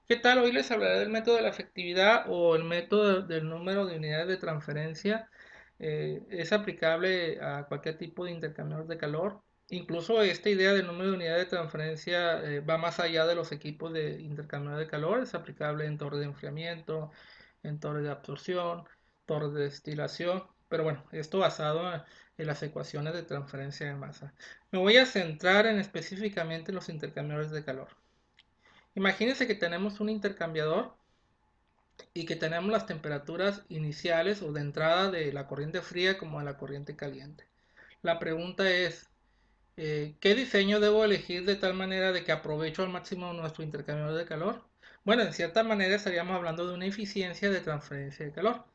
¿Qué tal? Hoy les hablaré del método de la efectividad o el método del número de unidades de transferencia. Es aplicable a cualquier tipo de intercambiador de calor. Incluso esta idea del número de unidades de transferencia va más allá de los equipos de intercambiador de calor. Es aplicable en torres de enfriamiento, en torres de absorción, torres de destilación. Pero bueno, esto basado en las ecuaciones de transferencia de masa. Me voy a centrar específicamente en los intercambiadores de calor. Imagínense que tenemos un intercambiador y que tenemos las temperaturas iniciales o de entrada de la corriente fría como de la corriente caliente. La pregunta es, ¿qué diseño debo elegir de tal manera de que aprovecho al máximo nuestro intercambiador de calor? Bueno, en cierta manera estaríamos hablando de una eficiencia de transferencia de calor.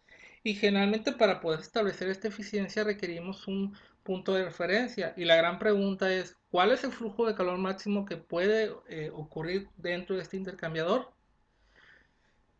Y generalmente para poder establecer esta eficiencia requerimos un punto de referencia. Y la gran pregunta es, ¿cuál es el flujo de calor máximo que puede ocurrir dentro de este intercambiador?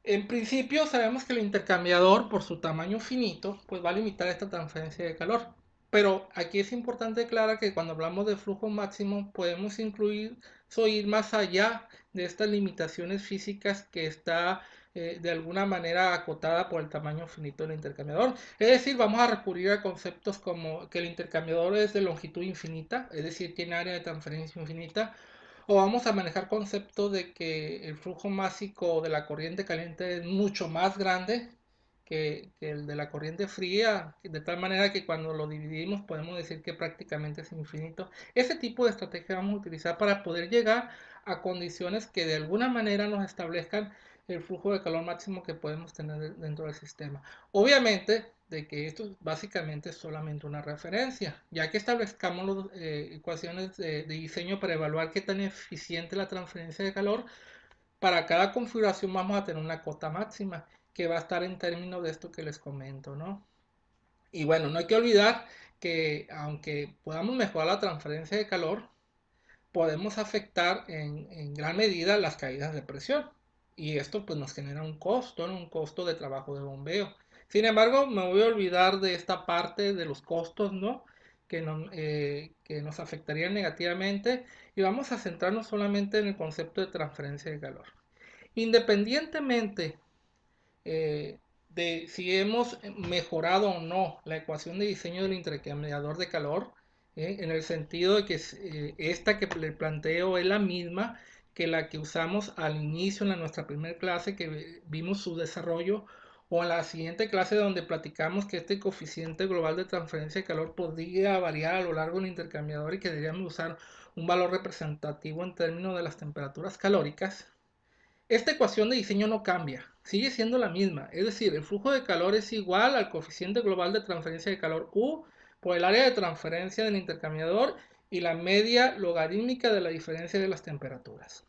En principio sabemos que el intercambiador, por su tamaño finito, pues va a limitar esta transferencia de calor. Pero aquí es importante aclarar que cuando hablamos de flujo máximo podemos incluir o ir más allá de estas limitaciones físicas que está de alguna manera acotada por el tamaño finito del intercambiador. Es decir, vamos a recurrir a conceptos como que el intercambiador es de longitud infinita, es decir, tiene área de transferencia infinita, o vamos a manejar conceptos de que el flujo másico de la corriente caliente es mucho más grande que el de la corriente fría, de tal manera que cuando lo dividimos podemos decir que prácticamente es infinito. Ese tipo de estrategia vamos a utilizar para poder llegar a condiciones que de alguna manera nos establezcan el flujo de calor máximo que podemos tener dentro del sistema. Obviamente, de que esto básicamente es solamente una referencia, ya que establezcamos las ecuaciones de diseño para evaluar qué tan eficiente es la transferencia de calor. Para cada configuración vamos a tener una cota máxima que va a estar en términos de esto que les comento, ¿no? Y bueno, no hay que olvidar que aunque podamos mejorar la transferencia de calor, podemos afectar en gran medida las caídas de presión. Y esto pues nos genera un costo, ¿no? Un costo de trabajo de bombeo. Sin embargo, me voy a olvidar de esta parte de los costos, ¿no? Que nos afectarían negativamente y vamos a centrarnos solamente en el concepto de transferencia de calor. Independientemente de si hemos mejorado o no la ecuación de diseño del intercambiador de calor, en el sentido de que esta que le planteo es la misma que la que usamos al inicio en nuestra primera clase que vimos su desarrollo, o en la siguiente clase donde platicamos que este coeficiente global de transferencia de calor podría variar a lo largo del intercambiador y que deberíamos usar un valor representativo en términos de las temperaturas calóricas. Esta ecuación de diseño no cambia, sigue siendo la misma, es decir, el flujo de calor es igual al coeficiente global de transferencia de calor U por el área de transferencia del intercambiador y la media logarítmica de la diferencia de las temperaturas.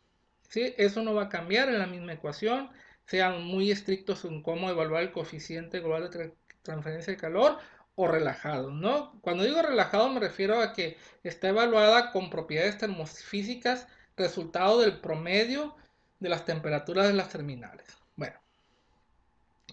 ¿Sí? Eso no va a cambiar en la misma ecuación, sean muy estrictos en cómo evaluar el coeficiente global de transferencia de calor o relajado, ¿no? Cuando digo relajado me refiero a que está evaluada con propiedades termofísicas resultado del promedio de las temperaturas de las terminales. Bueno,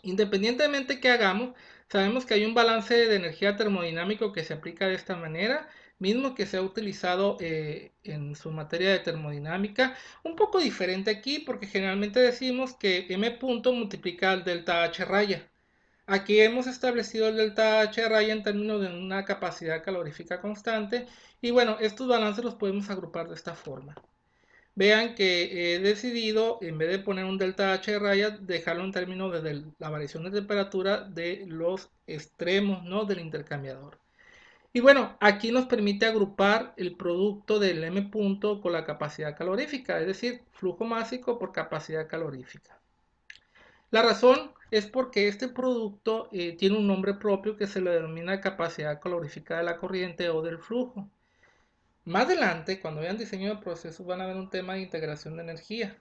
independientemente que hagamos, sabemos que hay un balance de energía termodinámico que se aplica de esta manera, mismo que se ha utilizado en su materia de termodinámica, un poco diferente aquí porque generalmente decimos que m punto multiplica el delta h raya. Aquí hemos establecido el delta h raya en términos de una capacidad calorífica constante y bueno, estos balances los podemos agrupar de esta forma. Vean que he decidido, en vez de poner un delta H de raya, dejarlo en términos de la variación de temperatura de los extremos, ¿no? Del intercambiador. Y bueno, aquí nos permite agrupar el producto del M punto con la capacidad calorífica, es decir, flujo másico por capacidad calorífica. La razón es porque este producto tiene un nombre propio que se le denomina capacidad calorífica de la corriente o del flujo. Más adelante, cuando vean diseño de procesos, van a ver un tema de integración de energía.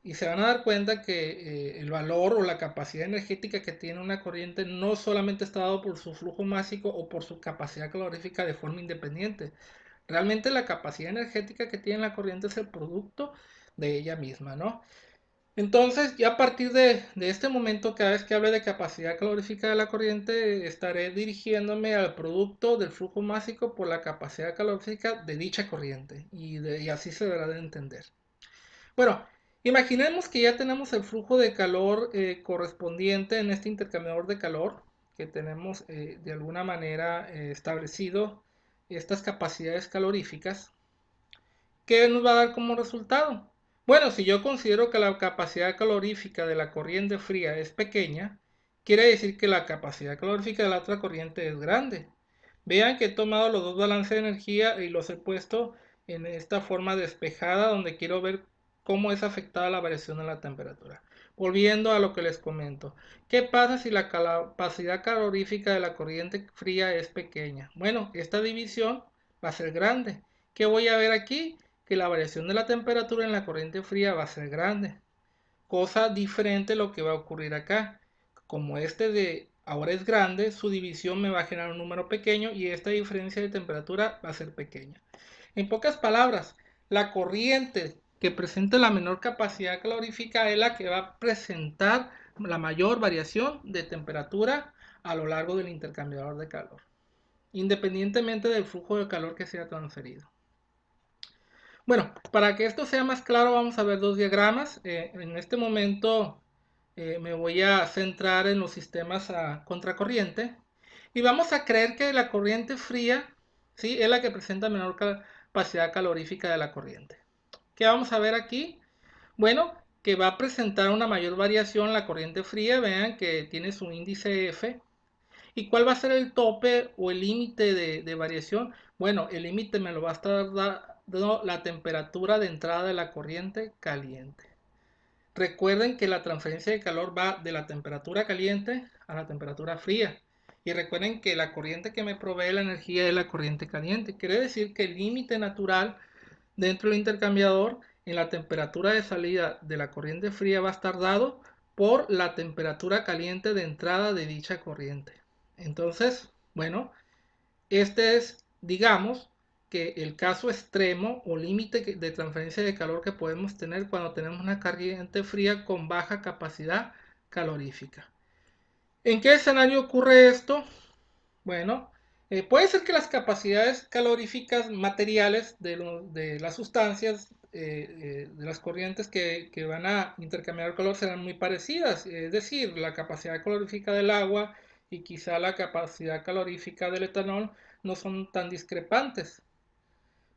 Y se van a dar cuenta que el valor o la capacidad energética que tiene una corriente no solamente está dado por su flujo másico o por su capacidad calorífica de forma independiente. Realmente la capacidad energética que tiene la corriente es el producto de ella misma, ¿no? Entonces, ya a partir de este momento, cada vez que hable de capacidad calorífica de la corriente, estaré dirigiéndome al producto del flujo másico por la capacidad calorífica de dicha corriente. Y así se deberá de entender. Bueno, Imaginemos que ya tenemos el flujo de calor correspondiente en este intercambiador de calor, que tenemos de alguna manera establecido estas capacidades caloríficas. ¿Qué nos va a dar como resultado? Bueno, si yo considero que la capacidad calorífica de la corriente fría es pequeña, quiere decir que la capacidad calorífica de la otra corriente es grande. Vean que he tomado los dos balances de energía y los he puesto en esta forma despejada donde quiero ver cómo es afectada la variación de la temperatura. Volviendo a lo que les comento. ¿Qué pasa si la capacidad calorífica de la corriente fría es pequeña? Bueno, esta división va a ser grande. ¿Qué voy a ver aquí? Que la variación de la temperatura en la corriente fría va a ser grande. Cosa diferente lo que va a ocurrir acá. Como este de ahora es grande, su división me va a generar un número pequeño y esta diferencia de temperatura va a ser pequeña. En pocas palabras, la corriente que presenta la menor capacidad calorífica es la que va a presentar la mayor variación de temperatura a lo largo del intercambiador de calor, independientemente del flujo de calor que sea transferido. Bueno, para que esto sea más claro, vamos a ver dos diagramas. En este momento me voy a centrar en los sistemas a contracorriente y vamos a creer que la corriente fría, ¿sí?, es la que presenta menor capacidad calorífica de la corriente. ¿Qué vamos a ver aquí? Bueno, que va a presentar una mayor variación la corriente fría. Vean que tiene su índice F. ¿Y cuál va a ser el tope o el límite de variación? Bueno, el límite me lo va a estar dando la temperatura de entrada de la corriente caliente. Recuerden que la transferencia de calor va de la temperatura caliente a la temperatura fría. Y recuerden que la corriente que me provee la energía es la corriente caliente. Quiere decir que el límite natural dentro del intercambiador en la temperatura de salida de la corriente fría va a estar dado por la temperatura caliente de entrada de dicha corriente. Entonces, bueno, este es, digamos, que el caso extremo o límite de transferencia de calor que podemos tener cuando tenemos una corriente fría con baja capacidad calorífica. ¿En qué escenario ocurre esto? Bueno, puede ser que las capacidades caloríficas materiales de las sustancias, de las corrientes que van a intercambiar calor serán muy parecidas. Es decir, la capacidad calorífica del agua y quizá la capacidad calorífica del etanol no son tan discrepantes.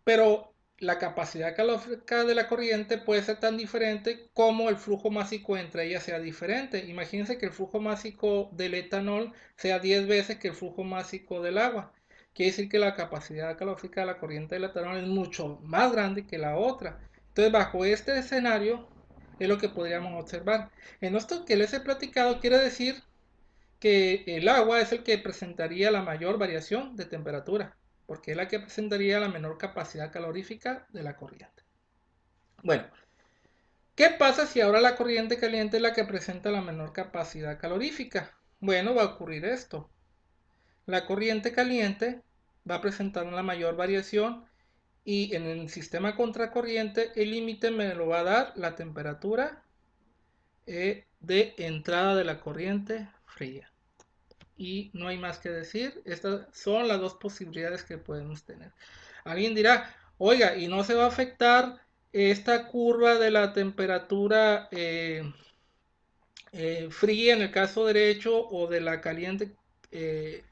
Pero la capacidad calórica de la corriente puede ser tan diferente como el flujo másico entre ellas sea diferente. Imagínense que el flujo másico del etanol sea 10 veces que el flujo másico del agua. Quiere decir que la capacidad calórica de la corriente del etanol es mucho más grande que la otra. Entonces, bajo este escenario es lo que podríamos observar. En esto que les he platicado quiere decir que el agua es el que presentaría la mayor variación de temperatura, porque es la que presentaría la menor capacidad calorífica de la corriente. Bueno, ¿qué pasa si ahora la corriente caliente es la que presenta la menor capacidad calorífica? Bueno, va a ocurrir esto. La corriente caliente va a presentar una mayor variación y en el sistema contracorriente el límite me lo va a dar la temperatura de entrada de la corriente fría. Y no hay más que decir. Estas son las dos posibilidades que podemos tener. Alguien dirá, oiga, ¿y no se va a afectar esta curva de la temperatura fría en el caso derecho o de la caliente, eh,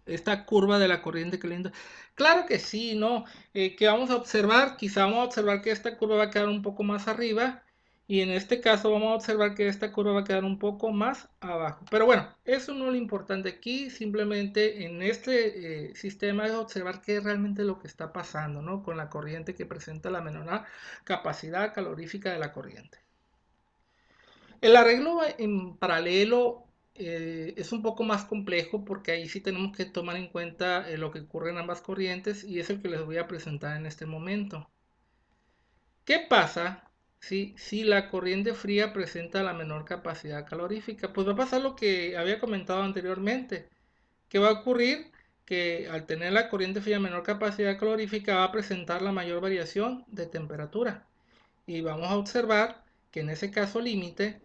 esta curva de la corriente caliente? Claro que sí, ¿no? ¿Qué vamos a observar? Quizá vamos a observar que esta curva va a quedar un poco más arriba y en este caso vamos a observar que esta curva va a quedar un poco más abajo. Pero bueno, eso no es lo importante aquí, simplemente en este sistema es observar qué es realmente lo que está pasando, ¿no?, con la corriente que presenta la menor capacidad calorífica de la corriente. El arreglo en paralelo es un poco más complejo porque ahí sí tenemos que tomar en cuenta lo que ocurre en ambas corrientes y es el que les voy a presentar en este momento. ¿Qué pasa si la corriente fría presenta la menor capacidad calorífica? Pues va a pasar lo que había comentado anteriormente. ¿Qué va a ocurrir? Que al tener la corriente fría menor capacidad calorífica va a presentar la mayor variación de temperatura. Y vamos a observar que en ese caso límite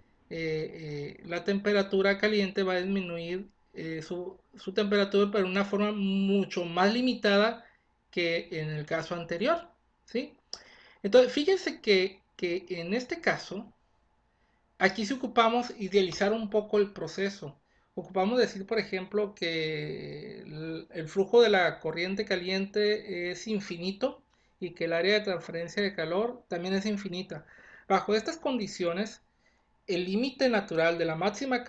la temperatura caliente va a disminuir su temperatura, pero de una forma mucho más limitada que en el caso anterior, ¿sí? Entonces, fíjense que que en este caso, aquí sí ocupamos idealizar un poco el proceso. Ocupamos decir, por ejemplo, que el flujo de la corriente caliente es infinito y que el área de transferencia de calor también es infinita. Bajo estas condiciones, el límite natural de la máxima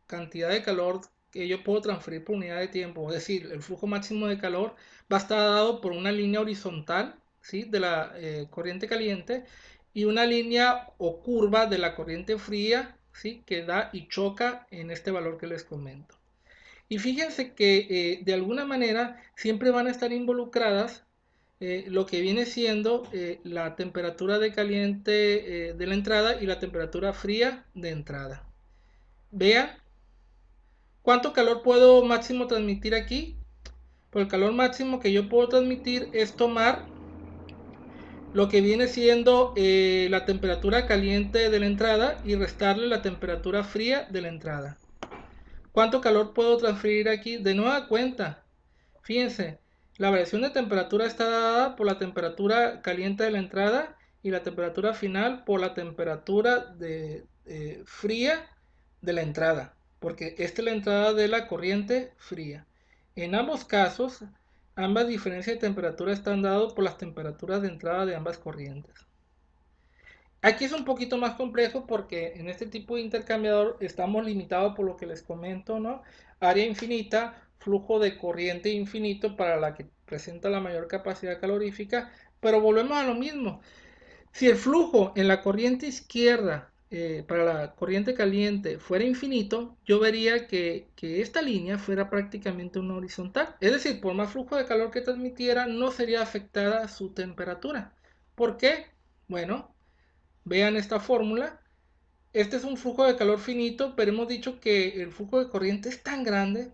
cantidad de calor que yo puedo transferir por unidad de tiempo, es decir, el flujo máximo de calor, va a estar dado por una línea horizontal, ¿sí?, de la corriente caliente y una línea o curva de la corriente fría, ¿sí?, que da y choca en este valor que les comento. Y fíjense que de alguna manera siempre van a estar involucradas lo que viene siendo la temperatura de caliente de la entrada y la temperatura fría de entrada. Vean cuánto calor puedo máximo transmitir aquí. Pues el calor máximo que yo puedo transmitir es tomar lo que viene siendo la temperatura caliente de la entrada y restarle la temperatura fría de la entrada. ¿Cuánto calor puedo transferir aquí? De nueva cuenta, fíjense, la variación de temperatura está dada por la temperatura caliente de la entrada y la temperatura final por la temperatura fría de la entrada, porque esta es la entrada de la corriente fría. En ambos casos, ambas diferencias de temperatura están dadas por las temperaturas de entrada de ambas corrientes. Aquí es un poquito más complejo porque en este tipo de intercambiador estamos limitados por lo que les comento, ¿no? Área infinita, flujo de corriente infinito para la que presenta la mayor capacidad calorífica, pero volvemos a lo mismo. Si el flujo en la corriente izquierda para la corriente caliente fuera infinito, yo vería que esta línea fuera prácticamente una horizontal. Es decir, por más flujo de calor que transmitiera, no sería afectada su temperatura. ¿Por qué? Bueno, vean esta fórmula. Este es un flujo de calor finito, pero hemos dicho que el flujo de corriente es tan grande,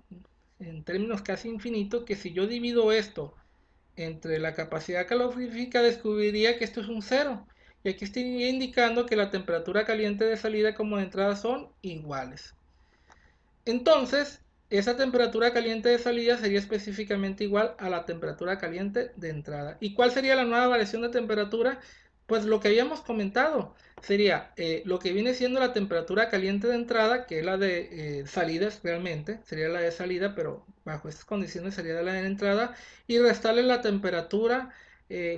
en términos casi infinitos, que si yo divido esto entre la capacidad calorífica, descubriría que esto es un cero. Y aquí estaría indicando que la temperatura caliente de salida como de entrada son iguales. Entonces, esa temperatura caliente de salida sería específicamente igual a la temperatura caliente de entrada. ¿Y cuál sería la nueva variación de temperatura? Pues lo que habíamos comentado sería lo que viene siendo la temperatura caliente de entrada, que es la de salidas realmente, sería la de salida, pero bajo estas condiciones sería la de entrada, y restarle la temperatura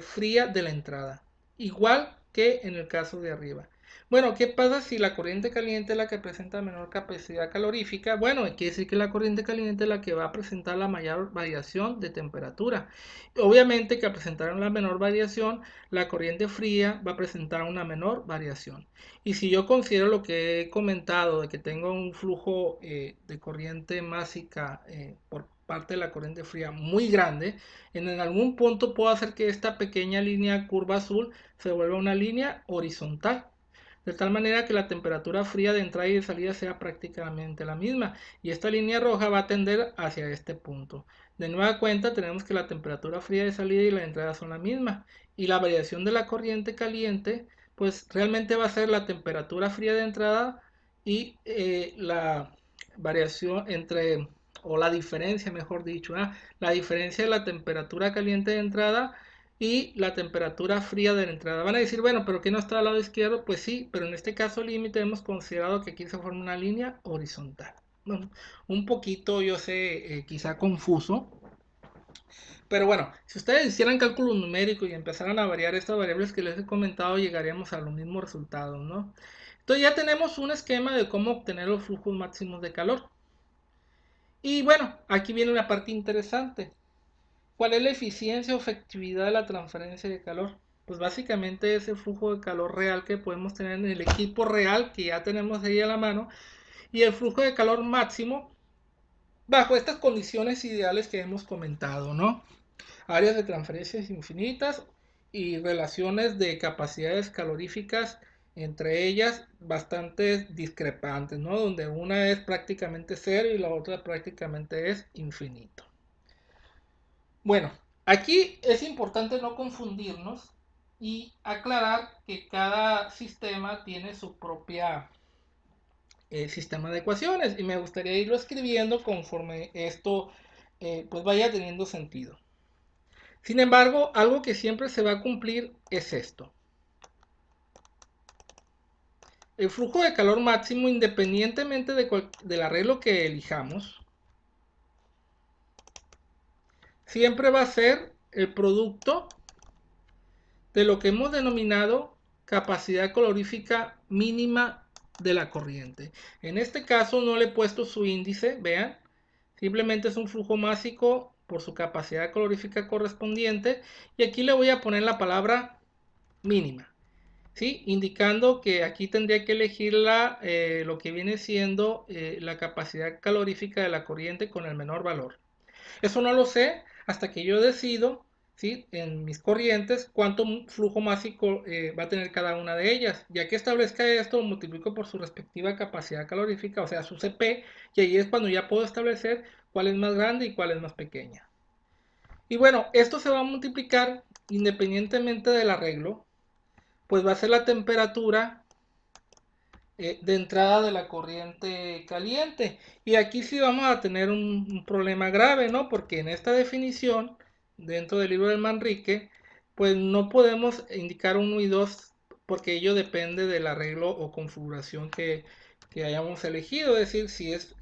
fría de la entrada, igual que en el caso de arriba. Bueno, ¿qué pasa si la corriente caliente es la que presenta menor capacidad calorífica? Bueno, quiere decir que la corriente caliente es la que va a presentar la mayor variación de temperatura. Obviamente que al presentar la menor variación, la corriente fría va a presentar una menor variación. Y si yo considero lo que he comentado, de que tengo un flujo de corriente másica por parte de la corriente fría muy grande, en algún punto puedo hacer que esta pequeña línea curva azul se vuelva una línea horizontal, de tal manera que la temperatura fría de entrada y de salida sea prácticamente la misma, y esta línea roja va a tender hacia este punto. De nueva cuenta tenemos que la temperatura fría de salida y la de entrada son la misma, y la variación de la corriente caliente pues realmente va a ser la temperatura fría de entrada y la variación entre, o la diferencia mejor dicho, la diferencia de la temperatura caliente de entrada y la temperatura fría de la entrada. Van a decir, bueno, pero ¿qué no está al lado izquierdo? Pues sí, pero en este caso límite hemos considerado que aquí se forma una línea horizontal. Bueno, un poquito, yo sé, quizá confuso, pero bueno, si ustedes hicieran cálculos numéricos y empezaran a variar estas variables que les he comentado, llegaríamos a los mismos resultados, ¿no? Entonces ya tenemos un esquema de cómo obtener los flujos máximos de calor. Y bueno, aquí viene una parte interesante. ¿Cuál es la eficiencia o efectividad de la transferencia de calor? Pues básicamente es el flujo de calor real que podemos tener en el equipo real que ya tenemos ahí a la mano y el flujo de calor máximo bajo estas condiciones ideales que hemos comentado, ¿no? Áreas de transferencias infinitas y relaciones de capacidades caloríficas entre ellas bastante discrepantes, ¿no? Donde una es prácticamente cero y la otra prácticamente es infinito. Bueno, aquí es importante no confundirnos y aclarar que cada sistema tiene su propia sistema de ecuaciones y me gustaría irlo escribiendo conforme esto pues vaya teniendo sentido. Sin embargo, algo que siempre se va a cumplir es esto. el flujo de calor máximo, independientemente del arreglo que elijamos, siempre va a ser el producto de lo que hemos denominado capacidad calorífica mínima de la corriente. En este caso no le he puesto su índice, vean, simplemente es un flujo másico por su capacidad calorífica correspondiente, y aquí le voy a poner la palabra mínima, ¿sí? Indicando que aquí tendría que elegir lo que viene siendo la capacidad calorífica de la corriente con el menor valor. Eso no lo sé hasta que yo decido, ¿sí?, en mis corrientes cuánto flujo másico va a tener cada una de ellas. Ya que establezca esto, multiplico por su respectiva capacidad calorífica, o sea, su CP, y ahí es cuando ya puedo establecer cuál es más grande y cuál es más pequeña. Y bueno, esto se va a multiplicar independientemente del arreglo, pues va a ser la temperatura de entrada de la corriente caliente. Y aquí sí vamos a tener un problema grave, ¿no? Porque en esta definición, dentro del libro de Manrique, pues no podemos indicar 1 y 2 porque ello depende del arreglo o configuración que hayamos elegido, es decir, si es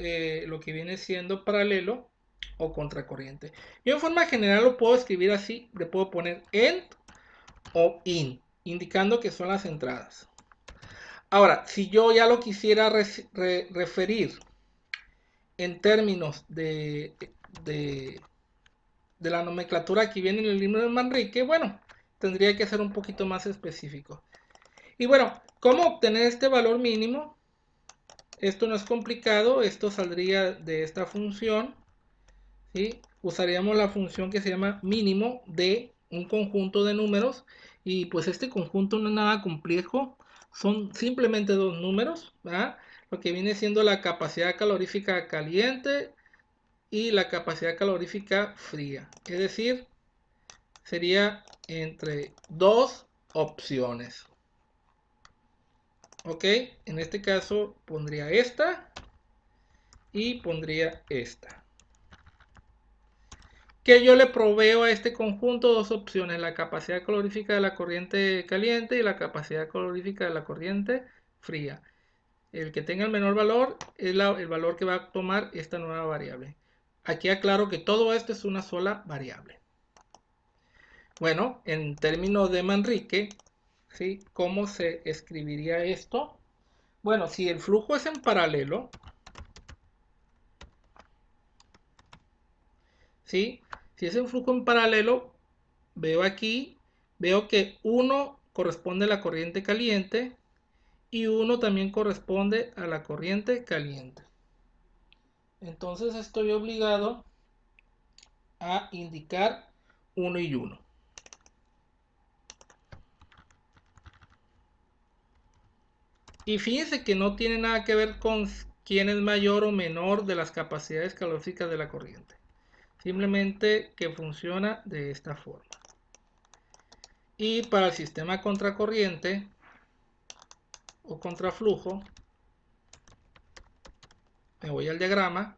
lo que viene siendo paralelo o contracorriente. Yo en forma general lo puedo escribir así, le puedo poner end o in, indicando que son las entradas. Ahora, si yo ya lo quisiera referir en términos de, de la nomenclatura que viene en el libro de Manrique, bueno, tendría que ser un poquito más específico. Y bueno, ¿cómo obtener este valor mínimo? Esto no es complicado, esto saldría de esta función, ¿sí? Usaríamos la función que se llama mínimo de un conjunto de números, y pues este conjunto no es nada complejo, son simplemente dos números, ¿verdad? Lo que viene siendo la capacidad calorífica caliente y la capacidad calorífica fría, es decir, sería entre dos opciones. Ok, en este caso pondría esta y pondría esta. Que yo le proveo a este conjunto dos opciones: la capacidad calorífica de la corriente caliente y la capacidad calorífica de la corriente fría. El que tenga el menor valor es el valor que va a tomar esta nueva variable. Aquí aclaro que todo esto es una sola variable. Bueno, en términos de Manrique, ¿sí?, ¿cómo se escribiría esto? Bueno, si el flujo es en paralelo, ¿sí?, si es un flujo en paralelo, veo aquí, veo que 1 corresponde a la corriente caliente y 1 también corresponde a la corriente caliente. Entonces estoy obligado a indicar 1 y 1. Y fíjense que no tiene nada que ver con quién es mayor o menor de las capacidades caloríficas de la corriente. Simplemente que funciona de esta forma. Y para el sistema contracorriente o contraflujo, me voy al diagrama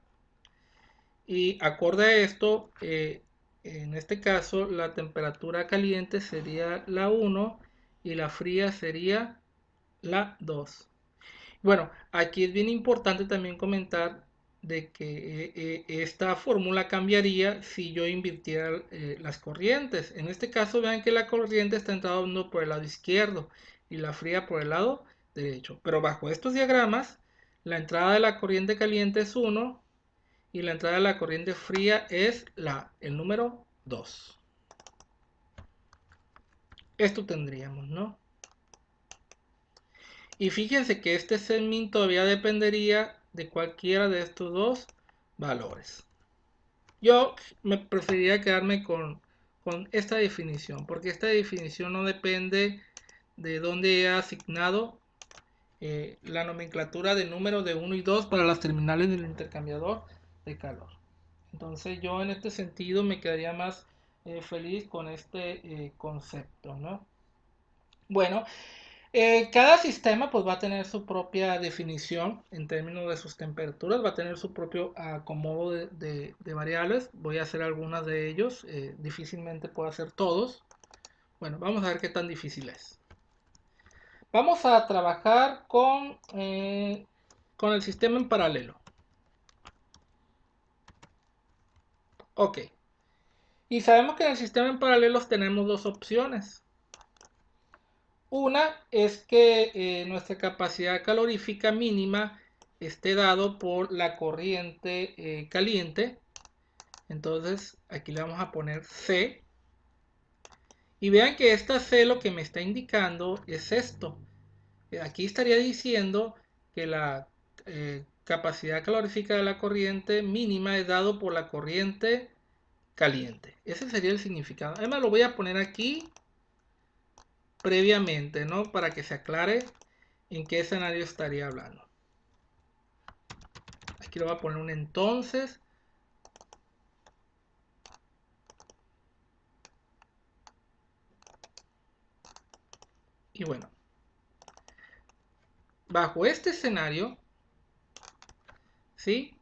y acorde a esto, en este caso la temperatura caliente sería la 1 y la fría sería la 2. Bueno, aquí es bien importante también comentar de que esta fórmula cambiaría si yo invirtiera las corrientes. En este caso vean que la corriente está entrando por el lado izquierdo y la fría por el lado derecho. Pero bajo estos diagramas, la entrada de la corriente caliente es 1 y la entrada de la corriente fría es el número 2. Esto tendríamos, ¿no? Y fíjense que este segmento todavía dependería de cualquiera de estos dos valores. Yo me preferiría quedarme con esta definición, porque esta definición no depende de dónde he asignado la nomenclatura de números de 1 y 2 para las terminales del intercambiador de calor. Entonces yo en este sentido me quedaría más feliz con este concepto, ¿no? Bueno, cada sistema pues va a tener su propia definición en términos de sus temperaturas, va a tener su propio acomodo de variables. Voy a hacer algunas de ellos, difícilmente puedo hacer todos. Bueno, vamos a ver qué tan difícil es. Vamos a trabajar con el sistema en paralelo. Ok. Y sabemos que en el sistema en paralelos tenemos dos opciones. Una es que nuestra capacidad calorífica mínima esté dado por la corriente caliente. Entonces aquí le vamos a poner C. Y vean que esta C lo que me está indicando es esto. Aquí estaría diciendo que la capacidad calorífica de la corriente mínima es dado por la corriente caliente. Ese sería el significado. Además lo voy a poner aquí previamente, ¿no? Para que se aclare en qué escenario estaría hablando. Aquí lo voy a poner un entonces. Y bueno, bajo este escenario, ¿sí?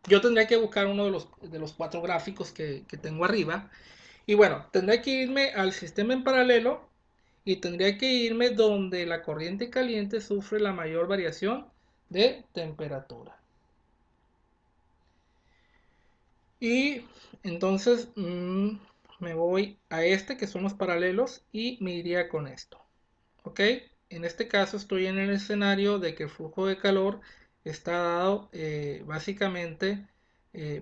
Yo tendría que buscar uno de los cuatro gráficos que tengo arriba. Y bueno, tendría que irme al sistema en paralelo y tendría que irme donde la corriente caliente sufre la mayor variación de temperatura. Y entonces me voy a este que son los paralelos y me iría con esto. ¿Ok? En este caso estoy en el escenario de que el flujo de calor está dado básicamente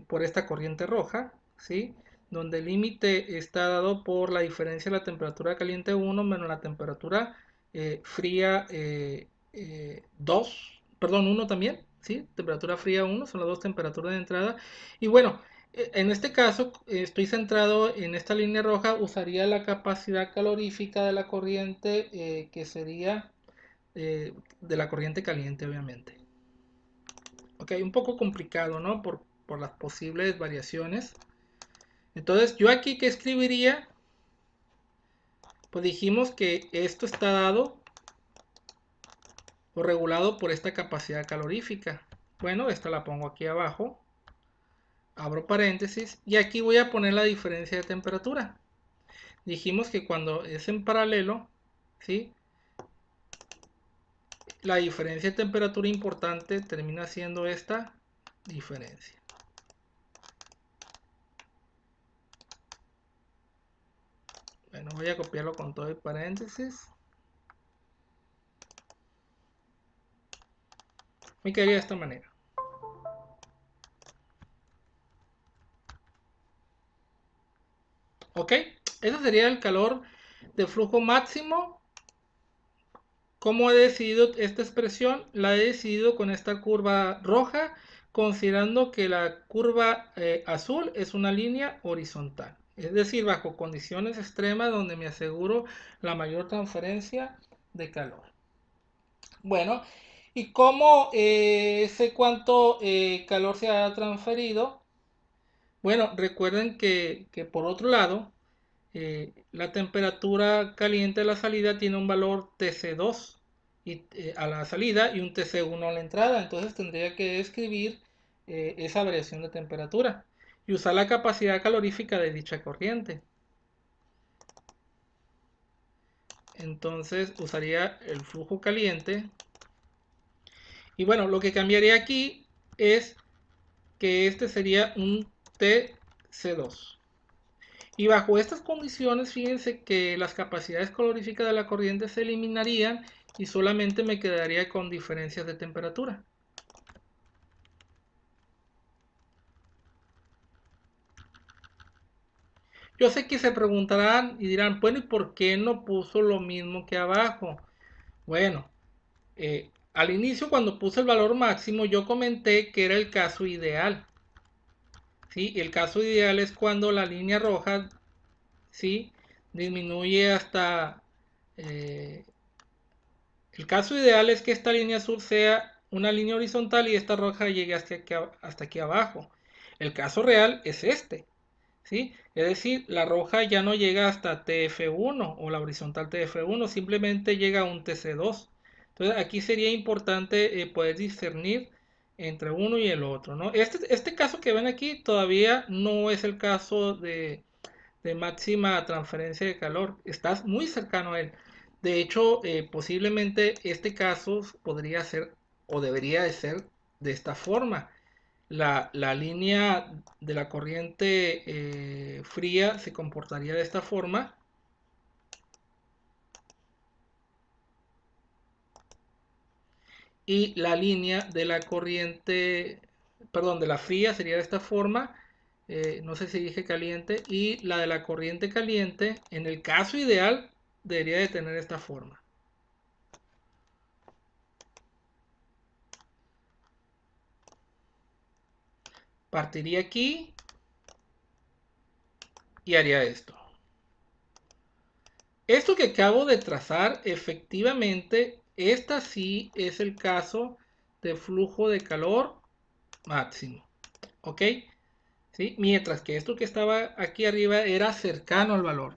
por esta corriente roja, ¿sí? Donde el límite está dado por la diferencia de la temperatura caliente 1 menos la temperatura fría 2, perdón, 1 también, ¿sí? Temperatura fría 1 son las dos temperaturas de entrada. Y bueno, en este caso estoy centrado en esta línea roja, usaría la capacidad calorífica de la corriente que sería de la corriente caliente, obviamente. Ok, un poco complicado, ¿no? Por las posibles variaciones. Entonces, yo aquí que escribiría, pues dijimos que esto está dado o regulado por esta capacidad calorífica. Bueno, esta la pongo aquí abajo, abro paréntesis y aquí voy a poner la diferencia de temperatura. Dijimos que cuando es en paralelo, ¿sí? La diferencia de temperatura importante termina siendo esta diferencia. Bueno, voy a copiarlo con todo el paréntesis. Me quedaría de esta manera. ¿Ok? Ese sería el calor de flujo máximo. ¿Cómo he decidido esta expresión? La he decidido con esta curva roja, considerando que la curva azul es una línea horizontal. Es decir, bajo condiciones extremas donde me aseguro la mayor transferencia de calor. Bueno, ¿y cómo sé cuánto calor se ha transferido? Bueno, recuerden que por otro lado, la temperatura caliente a la salida tiene un valor TC2 a la salida y un TC1 a la entrada. Entonces tendría que escribir esa variación de temperatura y usar la capacidad calorífica de dicha corriente. Entonces usaría el flujo caliente. Y bueno, lo que cambiaría aquí es que este sería un TC2. Y bajo estas condiciones, fíjense que las capacidades caloríficas de la corriente se eliminarían y solamente me quedaría con diferencias de temperatura. Yo sé que se preguntarán y dirán, bueno, ¿y por qué no puso lo mismo que abajo? Bueno, al inicio cuando puse el valor máximo yo comenté que era el caso ideal. ¿Sí? El caso ideal es cuando la línea roja, ¿sí?, disminuye hasta el caso ideal es que esta línea azul sea una línea horizontal y esta roja llegue hasta aquí abajo. El caso real es este, ¿sí? Es decir, la roja ya no llega hasta TF1 o la horizontal TF1, simplemente llega a un TC2. Entonces aquí sería importante poder discernir entre uno y el otro, ¿no? Este caso que ven aquí todavía no es el caso de máxima transferencia de calor. Estás muy cercano a él. De hecho, posiblemente este caso podría ser o debería de ser de esta forma. La línea de la corriente fría se comportaría de esta forma. Y la línea de la corriente, perdón, de la fría sería de esta forma. No sé si dije caliente. Y la de la corriente caliente, en el caso ideal, debería de tener esta forma. Partiría aquí y haría esto. Esto que acabo de trazar, efectivamente, esta sí es el caso de flujo de calor máximo. ¿Ok? ¿Sí? Mientras que esto que estaba aquí arriba era cercano al valor.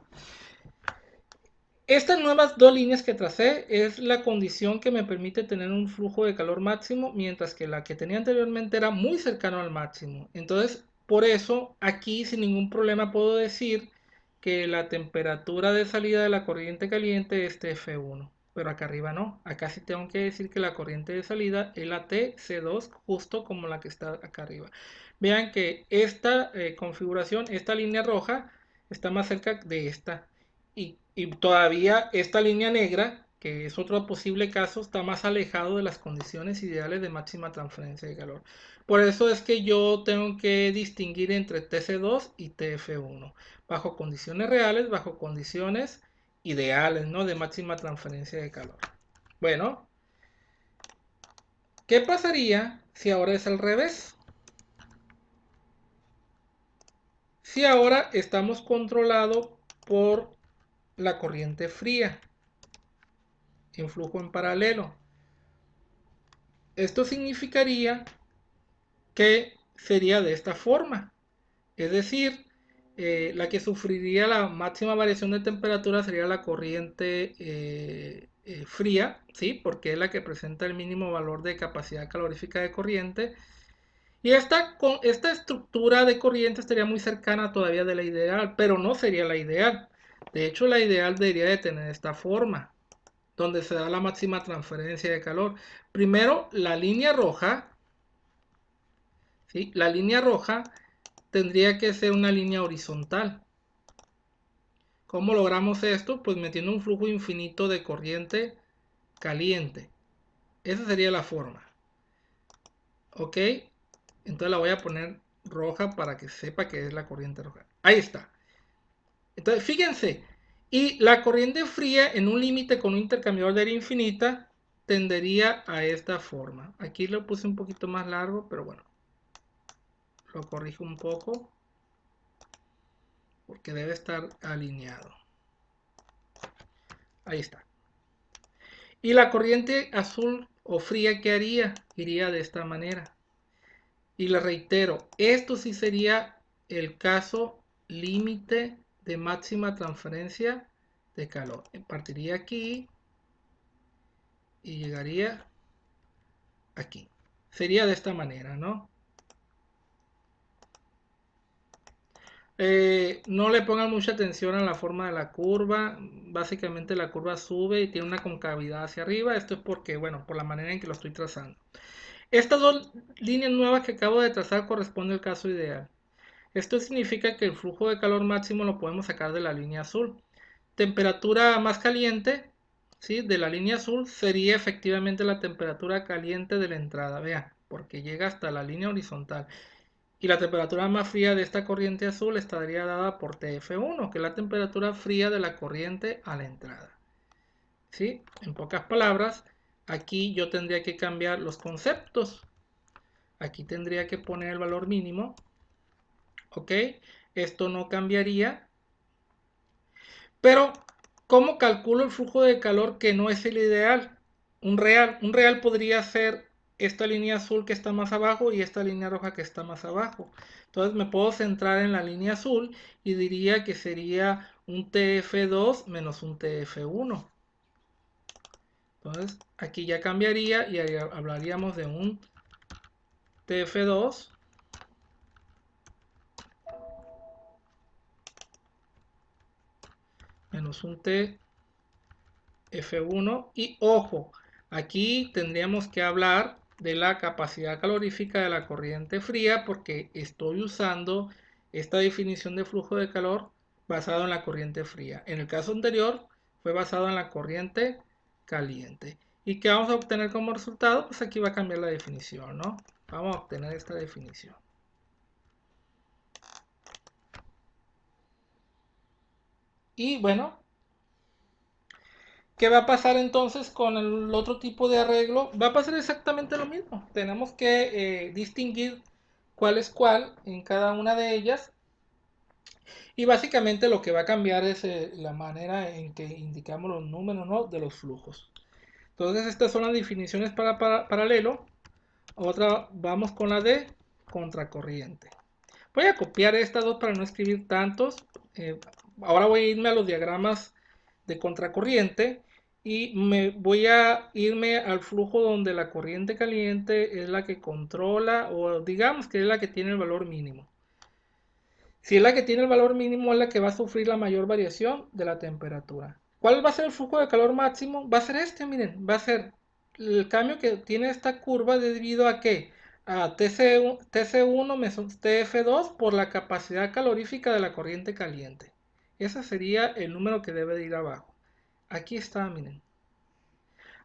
Estas nuevas dos líneas que tracé es la condición que me permite tener un flujo de calor máximo, mientras que la que tenía anteriormente era muy cercano al máximo. Entonces, por eso aquí sin ningún problema puedo decir que la temperatura de salida de la corriente caliente es TF1, pero acá arriba no. Acá sí tengo que decir que la corriente de salida es la TC2, justo como la que está acá arriba. Vean que esta configuración, esta línea roja, está más cerca de esta. Y todavía esta línea negra, que es otro posible caso, está más alejado de las condiciones ideales de máxima transferencia de calor. Por eso es que yo tengo que distinguir entre TC2 y TF1, bajo condiciones reales, bajo condiciones ideales, ¿no? De máxima transferencia de calor. Bueno, ¿qué pasaría si ahora es al revés? Si ahora estamos controlados por la corriente fría en flujo en paralelo. Esto significaría que sería de esta forma. Es decir, la que sufriría la máxima variación de temperatura sería la corriente fría, ¿sí? Porque es la que presenta el mínimo valor de capacidad calorífica de corriente. Y esta estructura de corriente estaría muy cercana todavía de la ideal, pero no sería la ideal. De hecho, la ideal debería de tener esta forma, donde se da la máxima transferencia de calor. Primero, la línea roja, ¿sí? La línea roja tendría que ser una línea horizontal. ¿Cómo logramos esto? Pues metiendo un flujo infinito de corriente caliente. Esa sería la forma. ¿Ok? Entonces la voy a poner roja para que sepa que es la corriente roja. Ahí está. Entonces, fíjense. Y la corriente fría en un límite con un intercambiador de área infinita tendería a esta forma. Aquí lo puse un poquito más largo, pero bueno. Lo corrijo un poco porque debe estar alineado. Ahí está. Y la corriente azul o fría, ¿qué haría? Iría de esta manera. Y le reitero, esto sí sería el caso límite de máxima transferencia de calor. Partiría aquí y llegaría aquí. Sería de esta manera, ¿no? No le pongan mucha atención a la forma de la curva. Básicamente la curva sube y tiene una concavidad hacia arriba. Esto es porque, bueno, por la manera en que lo estoy trazando. Estas dos líneas nuevas que acabo de trazar corresponden al caso ideal. Esto significa que el flujo de calor máximo lo podemos sacar de la línea azul. Temperatura más caliente, ¿sí? De la línea azul sería efectivamente la temperatura caliente de la entrada. Vean, porque llega hasta la línea horizontal. Y la temperatura más fría de esta corriente azul estaría dada por TF1, que es la temperatura fría de la corriente a la entrada. ¿Sí? En pocas palabras, aquí yo tendría que cambiar los conceptos. Aquí tendría que poner el valor mínimo. ¿Ok? Esto no cambiaría. Pero, ¿cómo calculo el flujo de calor que no es el ideal? Un real podría ser esta línea azul que está más abajo y esta línea roja que está más abajo. Entonces me puedo centrar en la línea azul y diría que sería un TF2 menos un TF1. Entonces aquí ya cambiaría y hablaríamos de un TF2 menos un F1 y ojo, aquí tendríamos que hablar de la capacidad calorífica de la corriente fría porque estoy usando esta definición de flujo de calor basado en la corriente fría. En el caso anterior fue basado en la corriente caliente. ¿Y qué vamos a obtener como resultado? Pues aquí va a cambiar la definición, ¿no? Vamos a obtener esta definición. Y bueno, ¿qué va a pasar entonces con el otro tipo de arreglo? Va a pasar exactamente lo mismo. Tenemos que distinguir cuál es cuál en cada una de ellas. Y básicamente lo que va a cambiar es la manera en que indicamos los números, ¿no?, de los flujos. Entonces estas son las definiciones para paralelo. Otra, vamos con la de contracorriente. Voy a copiar estas dos para no escribir tantos. Ahora voy a irme a los diagramas de contracorriente y voy a irme al flujo donde la corriente caliente es la que controla o digamos que es la que tiene el valor mínimo. Si es la que tiene el valor mínimo es la que va a sufrir la mayor variación de la temperatura. ¿Cuál va a ser el flujo de calor máximo? Va a ser este, miren, va a ser el cambio que tiene esta curva debido a que a TC1 menos TF2 por la capacidad calorífica de la corriente caliente. Ese sería el número que debe de ir abajo. Aquí está, miren.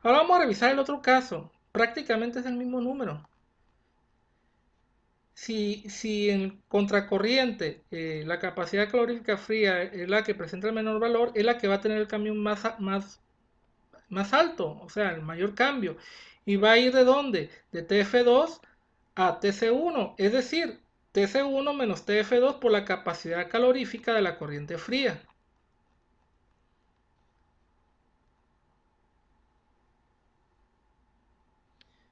Ahora vamos a revisar el otro caso. Prácticamente es el mismo número. Si en contracorriente la capacidad calorífica fría es la que presenta el menor valor, es la que va a tener el cambio más alto, o sea, el mayor cambio. ¿Y va a ir de dónde? De TF2 a TC1, es decir, TC1 menos TF2 por la capacidad calorífica de la corriente fría.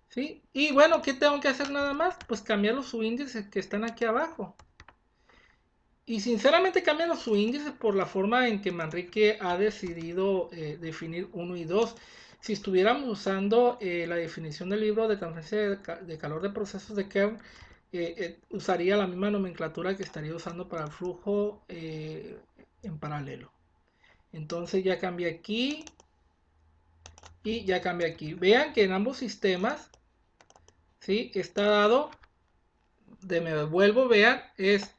¿Sí? Y bueno, ¿qué tengo que hacer nada más? Pues cambiar los subíndices que están aquí abajo. Y sinceramente cambian su índice por la forma en que Manrique ha decidido definir 1 y 2. Si estuviéramos usando la definición del libro de transferencia de calor de procesos de Kern, usaría la misma nomenclatura que estaría usando para el flujo en paralelo. Entonces ya cambia aquí y ya cambia aquí. Vean que en ambos sistemas, ¿sí?, está dado, me devuelvo, vean, es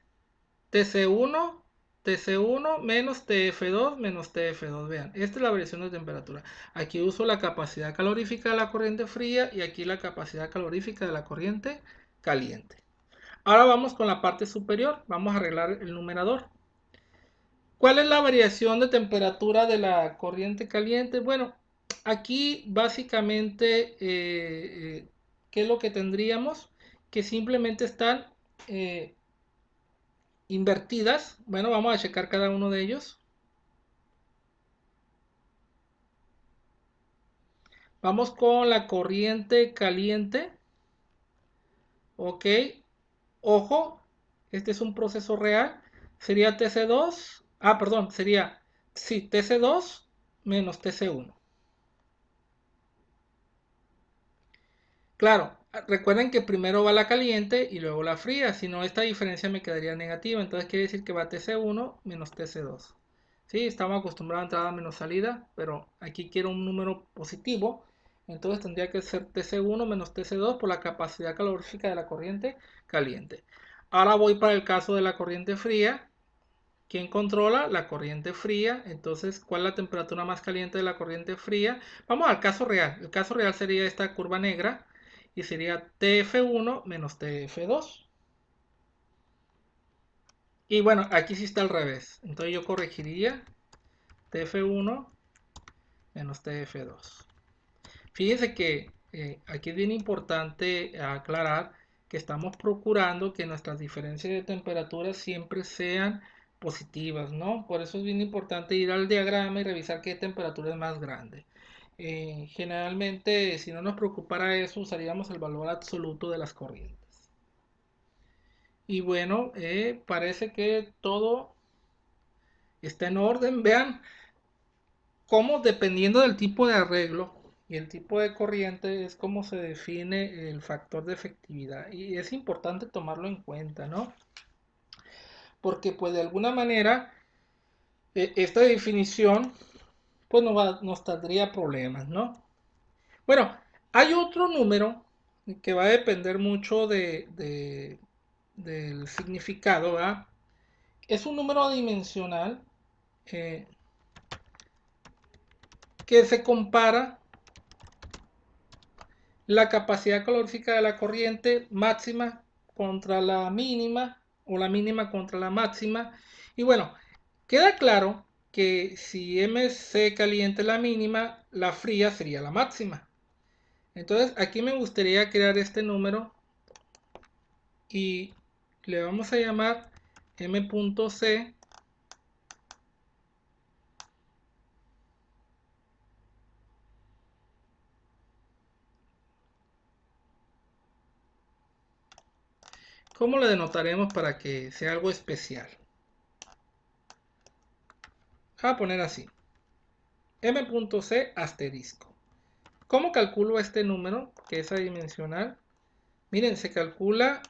TC1, TC1 menos TF2 menos TF2. Vean, esta es la variación de temperatura. Aquí uso la capacidad calorífica de la corriente fría y aquí la capacidad calorífica de la corriente caliente. Ahora vamos con la parte superior. Vamos a arreglar el numerador. ¿Cuál es la variación de temperatura de la corriente caliente? Bueno, aquí básicamente, ¿qué es lo que tendríamos? Que simplemente están invertidas. Bueno, vamos a checar cada uno de ellos. Vamos con la corriente caliente. Ok. Ojo, este es un proceso real. Sería TC2. Ah, perdón, sería, sí, TC2 menos TC1. Claro, recuerden que primero va la caliente y luego la fría. Si no, esta diferencia me quedaría negativa. Entonces quiere decir que va TC1 menos TC2. Sí, estamos acostumbrados a entrada menos salida, pero aquí quiero un número positivo. Entonces tendría que ser TC1 menos TC2 por la capacidad calorífica de la corriente caliente. Ahora voy para el caso de la corriente fría. ¿Quién controla? La corriente fría. Entonces, ¿cuál es la temperatura más caliente de la corriente fría? Vamos al caso real. El caso real sería esta curva negra y sería TF1 menos TF2. Y bueno, aquí sí está al revés. Entonces yo corregiría TF1 menos TF2. Fíjense que aquí es bien importante aclarar que estamos procurando que nuestras diferencias de temperatura siempre sean positivas, ¿no? Por eso es bien importante ir al diagrama y revisar qué temperatura es más grande. Generalmente, si no nos preocupara eso, usaríamos el valor absoluto de las corrientes. Y bueno, parece que todo está en orden. Vean cómo, dependiendo del tipo de arreglo y el tipo de corriente, es como se define el factor de efectividad. Y es importante tomarlo en cuenta, ¿no? Porque pues de alguna manera esta definición pues nos tendría problemas, ¿no? Bueno, hay otro número que va a depender mucho del significado, ¿verdad? Es un número dimensional eh, que se compara la capacidad calorífica de la corriente máxima contra la mínima o la mínima contra la máxima. Y bueno, queda claro que si MC caliente es la mínima, la fría sería la máxima. Entonces aquí me gustaría crear este número y le vamos a llamar M.C. ¿Cómo le denotaremos para que sea algo especial? Voy a poner así, M.C asterisco. ¿Cómo calculo este número que es adimensional? Miren, se calcula